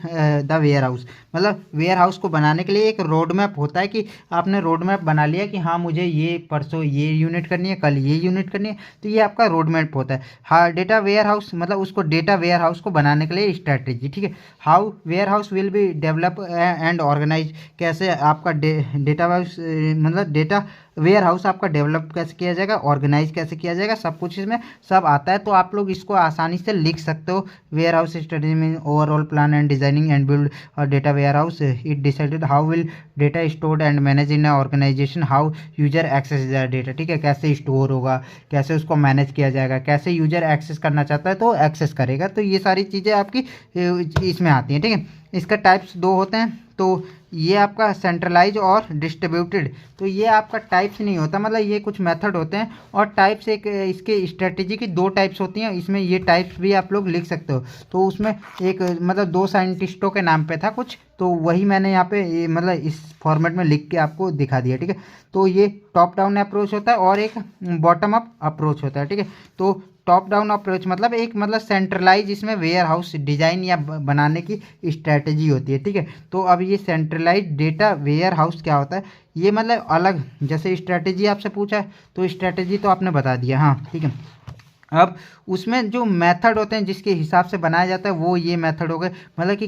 Speaker 1: the warehouse. मतलब वेयर हाउस को बनाने के लिए एक रोड मैप होता है कि आपने रोड मैप बना लिया कि हाँ मुझे ये परसों ये यूनिट करनी है, कल ये यूनिट करनी है, तो ये आपका रोड मैप होता है। हाँ, डेटा वेयर हाउस मतलब उसको डेटा वेयर हाउस को बनाने के लिए स्ट्रैटेजी, ठीक है। How warehouse will be develop and organise, कैसे आपका डेटा हाउस मतलब डेटा वेयर हाउस आपका डेवलप कैसे किया जाएगा, ऑर्गेनाइज कैसे किया जाएगा, सब कुछ इसमें सब आता है। तो आप लोग इसको आसानी से लिख सकते हो। वेयर हाउस स्ट्रेटजी में overall plan and designing and build और data warehouse, it decided how will data stored and manage in organisation, how user access data, ठीक है, कैसे स्टोर होगा, कैसे उसको मैनेज किया जाएगा, कैसे यूजर एक्सेस करना चाहता है तो एक्सेस करेगा। तो ये सारी चीज़ें आपकी इसमें आती हैं, ठीक है। इसका टाइप्स दो होते हैं, तो ये आपका सेंट्रलाइज और डिस्ट्रीब्यूटेड। तो ये आपका टाइप्स नहीं होता, मतलब ये कुछ मेथड होते हैं और टाइप्स एक इसके स्ट्रेटजी की दो टाइप्स होती हैं। इसमें ये टाइप्स भी आप लोग लिख सकते हो। तो उसमें एक मतलब दो साइंटिस्टों के नाम पे था कुछ, तो वही मैंने यहाँ पे मतलब इस फॉर्मेट में लिख के आपको दिखा दिया, ठीक है। तो ये टॉप डाउन अप्रोच होता है और एक बॉटम अप अप्रोच होता है, ठीक है। तो टॉप डाउन अप्रोच मतलब एक मतलब सेंट्रलाइज इसमें वेयर हाउस डिजाइन या बनाने की स्ट्रैटेजी होती है, ठीक है। तो अब ये सेंट्रलाइज डेटा वेयर हाउस क्या होता है, ये मतलब अलग, जैसे स्ट्रैटेजी आपसे पूछा है तो स्ट्रैटेजी तो आपने बता दिया, हाँ ठीक है। अब उसमें जो मेथड होते हैं जिसके हिसाब से बनाया जाता है वो ये मेथड हो गए, मतलब कि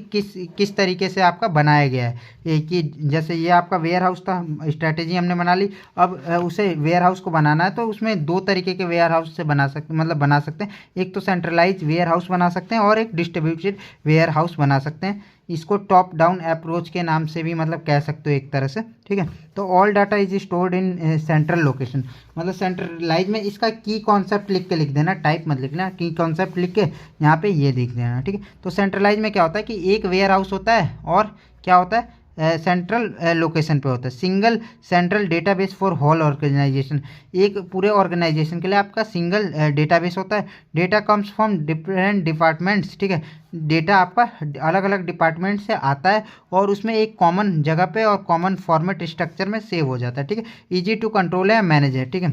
Speaker 1: किस तरीके से आपका बनाया गया है। कि जैसे ये आपका वेयर हाउस था, स्ट्रैटेजी हमने बना ली, अब उसे वेयर हाउस को बनाना है तो उसमें दो तरीके के वेयर हाउस से बना सकते हैं। एक तो सेंट्रलाइज वेयर हाउस बना सकते हैं और एक डिस्ट्रीब्यूटेड वेयर हाउस बना सकते हैं। इसको टॉप डाउन अप्रोच के नाम से भी मतलब कह सकते हो एक तरह से, ठीक है। तो all data is stored in central location, मतलब सेंट्रलाइज में इसका की कॉन्सेप्ट लिख के लिख देना, टाइप मत लिखना, की कॉन्सेप्ट लिख के यहाँ पे ये लिख देना, ठीक है। तो सेंट्रलाइज में क्या होता है कि एक वेयर हाउस होता है और क्या होता है सेंट्रल लोकेशन पे होता है, single central database for whole organisation. एक पूरे ऑर्गेनाइजेशन के लिए आपका सिंगल डेटाबेस होता है। Data comes from different departments, ठीक है। डेटा आपका अलग अलग डिपार्टमेंट से आता है और उसमें एक कॉमन जगह पे और कॉमन फॉर्मेट स्ट्रक्चर में सेव हो जाता है, ठीक है। ईजी टू कंट्रोल है, मैनेज है, ठीक है।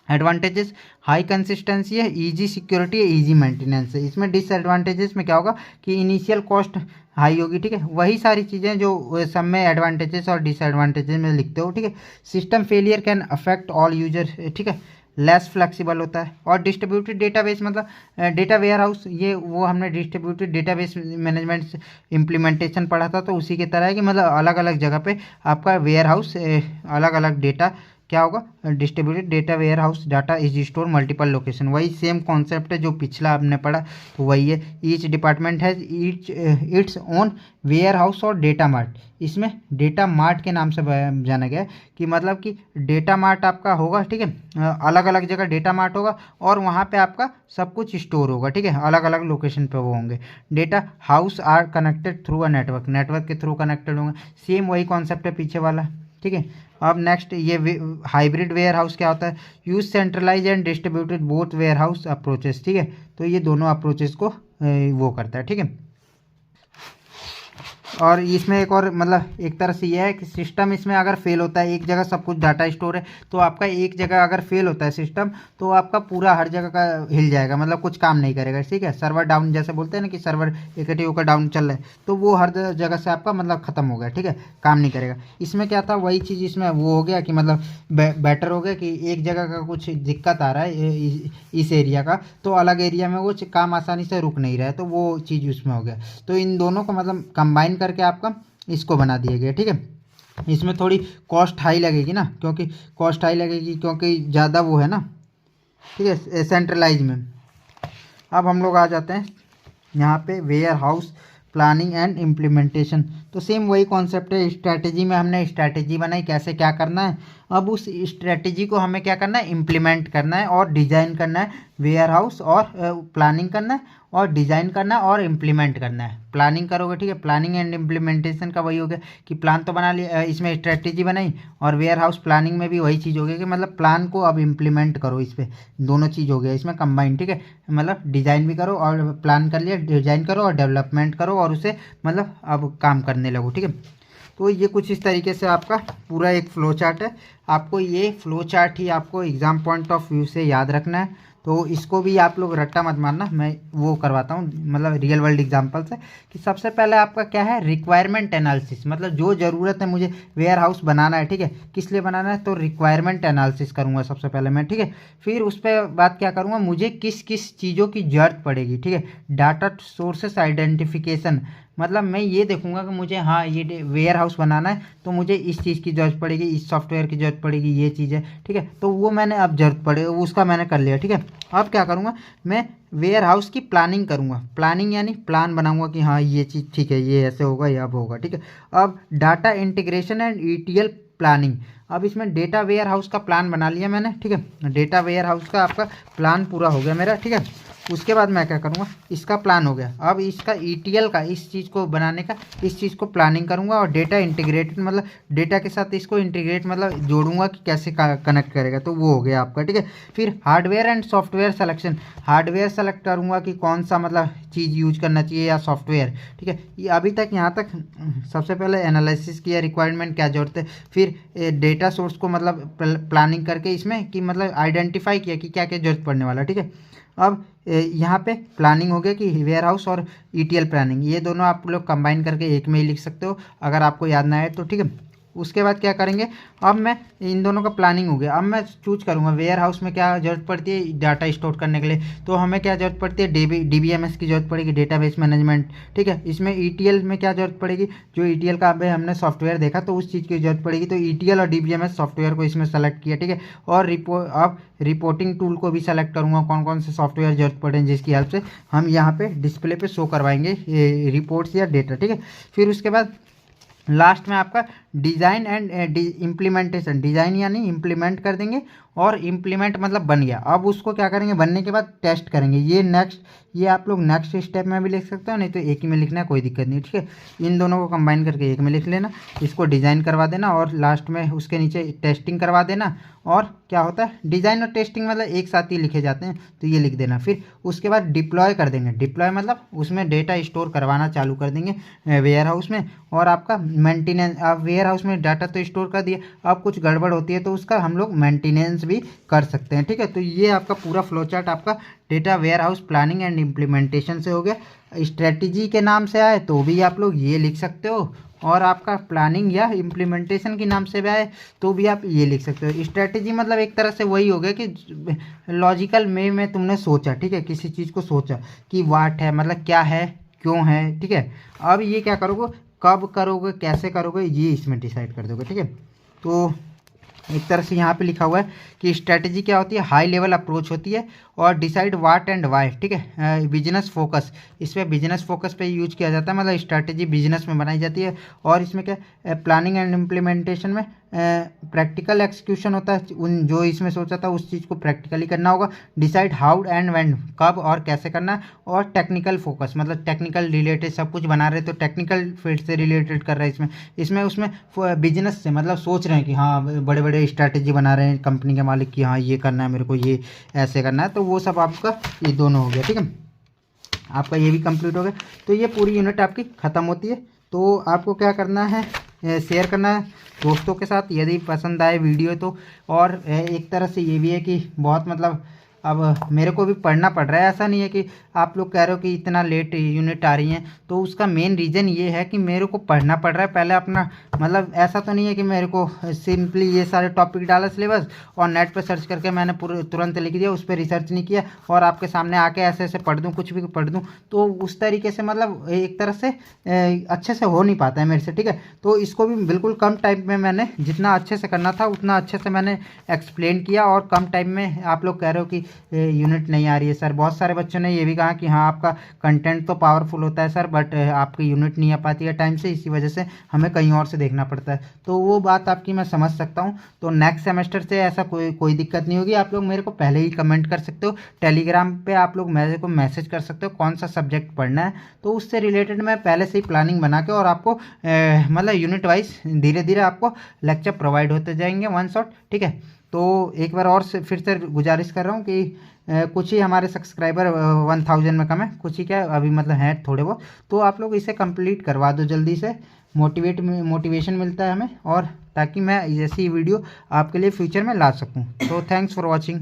Speaker 1: एडवांटेजेस हाई कंसिस्टेंसी है, इजी सिक्योरिटी है, इजी मेंटेनेंस है। इसमें डिसएडवांटेजेस में क्या होगा कि इनिशियल कॉस्ट हाई होगी, ठीक है। वही सारी चीज़ें जो सब में एडवांटेजेस और डिसएडवांटेजेस में लिखते हो, ठीक है। System failure can affect all user, ठीक है। लेस फ्लेक्सिबल होता है। और डिस्ट्रीब्यूटेड डेटाबेस मतलब डेटा वेयर हाउस, ये वो हमने डिस्ट्रीब्यूटेड डेटाबेस मैनेजमेंट इम्प्लीमेंटेशन पढ़ा था, तो उसी की तरह है कि मतलब अलग अलग जगह पे आपका वेयर हाउस अलग अलग डेटा क्या होगा, distributed data warehouse data is store multiple location. वही सेम कॉन्सेप्ट है जो पिछला आपने पढ़ा, तो वही है। Each department has its own warehouse और डेटा मार्ट। इसमें डेटा मार्ट के नाम से जाना गया है कि मतलब कि डेटा मार्ट आपका होगा, ठीक है। अलग अलग जगह डेटा मार्ट होगा और वहाँ पे आपका सब कुछ स्टोर होगा, ठीक है। अलग अलग लोकेशन पे वो होंगे। Data house are connected through a network, network के थ्रू कनेक्टेड होंगे। सेम वही कॉन्सेप्ट है पीछे वाला, ठीक है। अब नेक्स्ट ये हाइब्रिड वेयर हाउस क्या होता है, use centralise and distributed both warehouse approaches, ठीक है। तो ये दोनों अप्रोचेस को वो करता है, ठीक है। और इसमें एक और मतलब एक तरह से यह है कि सिस्टम इसमें अगर फेल होता है, एक जगह सब कुछ डाटा स्टोर है, तो आपका एक जगह अगर फेल होता है सिस्टम, तो आपका पूरा हर जगह का हिल जाएगा, मतलब कुछ काम नहीं करेगा, ठीक है। सर्वर डाउन जैसे बोलते हैं ना कि सर्वर इकट्ठे होकर डाउन चल रहा है, तो वो हर जगह से आपका मतलब ख़त्म हो गया, ठीक है, काम नहीं करेगा। इसमें क्या था, वही चीज़ इसमें वो हो गया कि मतलब बेटर हो गया कि एक जगह का कुछ दिक्कत आ रहा है इस एरिया का, तो अलग एरिया में वो काम आसानी से रुक नहीं रहा है, तो वो चीज़ उसमें हो गया। तो इन दोनों को मतलब कंबाइन करके आपका इसको बना दिया गया, ठीक है। इसमें थोड़ी कॉस्ट हाई लगेगी ना, क्योंकि कॉस्ट हाई लगेगी क्योंकि ज़्यादा वो है ना, ठीक है, सेंट्रलाइज में। अब हम लोग आ जाते हैं यहाँ पे warehouse planning and implementation. तो सेम वही कॉन्सेप्ट है, स्ट्रैटेजी में हमने स्ट्रैटेजी बनाई कैसे क्या करना है, अब उस स्ट्रैटेजी को हमें क्या करना है, इम्प्लीमेंट करना है और डिज़ाइन करना है वेयर हाउस, और प्लानिंग करना है और डिज़ाइन करना है और इम्प्लीमेंट करना है। प्लानिंग करोगे, ठीक है, प्लानिंग एंड इम्प्लीमेंटेशन का वही हो गया कि प्लान तो बना लिया, इसमें स्ट्रैटेजी बनाई, और वेयर हाउस प्लानिंग में भी वही चीज़ हो गई कि मतलब प्लान को अब इम्प्लीमेंट करो, इस पर दोनों चीज़ हो गया इसमें कंबाइन, ठीक है। मतलब डिज़ाइन भी करो और प्लान कर लिया, डिज़ाइन करो और डेवलपमेंट करो और उसे मतलब अब काम करने लगो, ठीक है। तो ये कुछ इस तरीके से आपका पूरा एक फ्लो चार्ट है। आपको ये फ्लो चार्ट ही आपको एग्ज़ाम पॉइंट ऑफ व्यू से याद रखना है। तो इसको भी आप लोग रट्टा मत मारना, मैं वो करवाता हूँ मतलब रियल वर्ल्ड एग्जांपल से कि सबसे पहले आपका क्या है, रिक्वायरमेंट एनालिसिस, मतलब जो ज़रूरत है मुझे वेयर हाउस बनाना है, ठीक है, किस लिए बनाना है, तो रिक्वायरमेंट एनालिसिस करूँगा सबसे पहले मैं, ठीक है। फिर उस पर बात क्या करूँगा, मुझे किस किस चीज़ों की ज़रूरत पड़ेगी, ठीक है, डाटा सोर्सेस आइडेंटिफिकेशन, मतलब मैं ये देखूंगा कि मुझे हाँ ये वेयर हाउस बनाना है तो मुझे इस चीज़ की ज़रूरत पड़ेगी, इस सॉफ्टवेयर की ज़रूरत पड़ेगी, ये चीज़ है, ठीक है, तो वो मैंने अब ज़रूरत पड़े उसका मैंने कर लिया, ठीक है। अब क्या करूँगा, मैं वेयर हाउस की प्लानिंग करूँगा, प्लानिंग यानी प्लान बनाऊँगा कि हाँ ये चीज़ ठीक है, ये ऐसे होगा, ये अब होगा, ठीक है। अब data integration and ETL planning, अब इसमें डेटा वेयर हाउस का प्लान बना लिया मैंने, ठीक है, डेटा वेयर हाउस का आपका प्लान पूरा हो गया मेरा, ठीक है। उसके बाद मैं क्या करूँगा, इसका प्लान हो गया, अब इसका ईटीएल का, इस चीज़ को बनाने का, इस चीज़ को प्लानिंग करूँगा, और डेटा इंटीग्रेटेड मतलब डेटा के साथ इसको इंटीग्रेट मतलब जोड़ूंगा कि कैसे कनेक्ट करेगा, तो वो हो गया आपका, ठीक है। फिर hardware and software selection, hardware select करूँगा कि कौन सा मतलब चीज़ यूज करना चाहिए या सॉफ्टवेयर, ठीक है। ये अभी तक यहाँ तक सबसे पहले एनालिसिस किया रिक्वायरमेंट क्या जरूरत है, फिर डेटा सोर्स को मतलब प्लानिंग करके इसमें कि मतलब आइडेंटिफाई किया कि क्या क्या जरूरत पड़ने वाला, ठीक है। अब यहाँ पे प्लानिंग हो गया कि वेयर हाउस और ईटीएल प्लानिंग, ये दोनों आप लोग कंबाइन करके एक में ही लिख सकते हो अगर आपको याद ना आए तो, ठीक है। उसके बाद क्या करेंगे, अब मैं इन दोनों का प्लानिंग हो गया, अब मैं चूज करूँगा वेयर हाउस में क्या ज़रूरत पड़ती है डाटा स्टोर करने के लिए, तो हमें क्या ज़रूरत पड़ती है, डीबीएमएस की ज़रूरत पड़ेगी, डेटाबेस मैनेजमेंट, ठीक है। इसमें ईटीएल में क्या ज़रूरत पड़ेगी, जो ईटीएल का अभी हमने सॉफ्टवेयर देखा तो उस चीज़ की ज़रूरत पड़ेगी, तो ईटीएल और डीबीएमएस सॉफ्टवेयर को इसमें सेलेक्ट किया, ठीक है। और अब रिपोर्टिंग टूल को भी सेलेक्ट करूँगा, कौन कौन से सॉफ्टवेयर जरूरत पड़े जिसकी हेल्प से हम यहाँ पे डिस्प्ले पे शो करवाएंगे रिपोर्ट्स या डेटा, ठीक है। फिर उसके बाद लास्ट में आपका डिज़ाइन एंड इम्प्लीमेंटेशन, डिज़ाइन यानी इम्प्लीमेंट कर देंगे, और इम्प्लीमेंट मतलब बन गया, अब उसको क्या करेंगे, बनने के बाद टेस्ट करेंगे, ये नेक्स्ट, ये आप लोग नेक्स्ट स्टेप में भी लिख सकते हो, नहीं तो एक ही में लिखना है, कोई दिक्कत नहीं, ठीक है। इन दोनों को कंबाइन करके एक में लिख लेना, इसको डिज़ाइन करवा देना, और लास्ट में उसके नीचे टेस्टिंग करवा देना, और क्या होता है डिज़ाइन और टेस्टिंग मतलब एक साथ ही लिखे जाते हैं, तो ये लिख देना। फिर उसके बाद डिप्लॉय कर देंगे, डिप्लॉय मतलब उसमें डेटा स्टोर करवाना चालू कर देंगे वेयर हाउस में, और आपका मेंटेनेंस, आप वेयर हाउस में डाटा तो स्टोर कर दिया, अब कुछ गड़बड़ होती है तो उसका हम लोग मेंटेनेंस भी कर सकते हैं, ठीक है। तो ये आपका पूरा फ्लो चार्ट आपका data warehouse planning and implementation से हो गया। स्ट्रेटजी के नाम से आए तो भी आप लोग ये लिख सकते हो, और आपका प्लानिंग या इम्प्लीमेंटेशन के नाम से भी आए तो भी आप ये लिख सकते हो। स्ट्रेटजी मतलब एक तरह से वही हो गया कि लॉजिकल में तुमने सोचा, ठीक है, किसी चीज़ को सोचा कि वाट है मतलब क्या है, क्यों है, ठीक है। अब ये क्या करोगे, कब करोगे, कैसे करोगे, ये इसमें डिसाइड कर दोगे, ठीक है। तो एक तरह से यहाँ पे लिखा हुआ है कि स्ट्रेटजी क्या होती है, हाई लेवल अप्रोच होती है, और डिसाइड व्हाट एंड वाई, ठीक है। बिजनेस फोकस, इसमें बिजनेस फोकस पे यूज किया जाता है, मतलब स्ट्रेटजी बिजनेस में बनाई जाती है। और इसमें क्या प्लानिंग एंड इम्प्लीमेंटेशन में प्रैक्टिकल एक्सिक्यूशन होता है, उन जो इसमें सोचा था उस चीज़ को प्रैक्टिकली करना होगा। डिसाइड हाउ एंड व्हेन, कब और कैसे करना है। और टेक्निकल फोकस मतलब टेक्निकल रिलेटेड सब कुछ बना रहे तो टेक्निकल फील्ड से रिलेटेड कर रहे हैं इसमें उसमें बिजनेस से मतलब सोच रहे हैं कि हाँ बड़े बड़े स्ट्रैटेजी बना रहे हैं कंपनी के मालिक की, हाँ ये करना है मेरे को, ये ऐसे करना है, तो वो सब आपका ये दोनों हो गया, ठीक है। आपका ये भी कंप्लीट हो गया, तो ये पूरी यूनिट आपकी ख़त्म होती है। तो आपको क्या करना है, शेयर करना है दोस्तों के साथ यदि पसंद आए वीडियो तो। और एक तरह से ये भी है कि बहुत मतलब अब मेरे को भी पढ़ना पड़ रहा है, ऐसा नहीं है कि आप लोग कह रहे हो कि इतना लेट यूनिट आ रही हैं, तो उसका मेन रीज़न ये है कि मेरे को पढ़ना पड़ रहा है पहले अपना, मतलब ऐसा तो नहीं है कि मेरे को सिंपली ये सारे टॉपिक डाला सिलेबस और नेट पर सर्च करके मैंने पूरे तुरंत लिख दिया, उस पर रिसर्च नहीं किया और आपके सामने आके ऐसे ऐसे पढ़ दूँ, कुछ भी पढ़ दूँ, तो उस तरीके से मतलब एक तरह से अच्छे से हो नहीं पाता है मेरे से, ठीक है। तो इसको भी बिल्कुल कम टाइम में मैंने जितना अच्छे से करना था उतना अच्छे से मैंने एक्सप्लेन किया, और कम टाइम में आप लोग कह रहे हो कि यूनिट नहीं आ रही है सर, बहुत सारे बच्चों ने ये भी कहा कि हाँ आपका कंटेंट तो पावरफुल होता है सर, बट आपकी यूनिट नहीं आ पाती है टाइम से, इसी वजह से हमें कहीं और से देखना पड़ता है। तो वो बात आपकी मैं समझ सकता हूँ। तो नेक्स्ट सेमेस्टर से ऐसा कोई दिक्कत नहीं होगी, आप लोग मेरे को पहले ही कमेंट कर सकते हो, टेलीग्राम पे आप लोग मेरे को मैसेज कर सकते हो कौन सा सब्जेक्ट पढ़ना है, तो उससे रिलेटेड मैं पहले से ही प्लानिंग बना के और आपको मतलब यूनिट वाइज धीरे धीरे आपको लेक्चर प्रोवाइड होते जाएंगे वन शॉट, ठीक है। तो एक बार और फिर से गुजारिश कर रहा हूँ कि कुछ ही हमारे सब्सक्राइबर 1000 में कम है, कुछ ही क्या अभी मतलब हैं थोड़े बहुत, तो आप लोग इसे कंप्लीट करवा दो जल्दी से, मोटिवेशन मिलता है हमें, और ताकि मैं ऐसी वीडियो आपके लिए फ्यूचर में ला सकूं। तो थैंक्स फॉर वॉचिंग।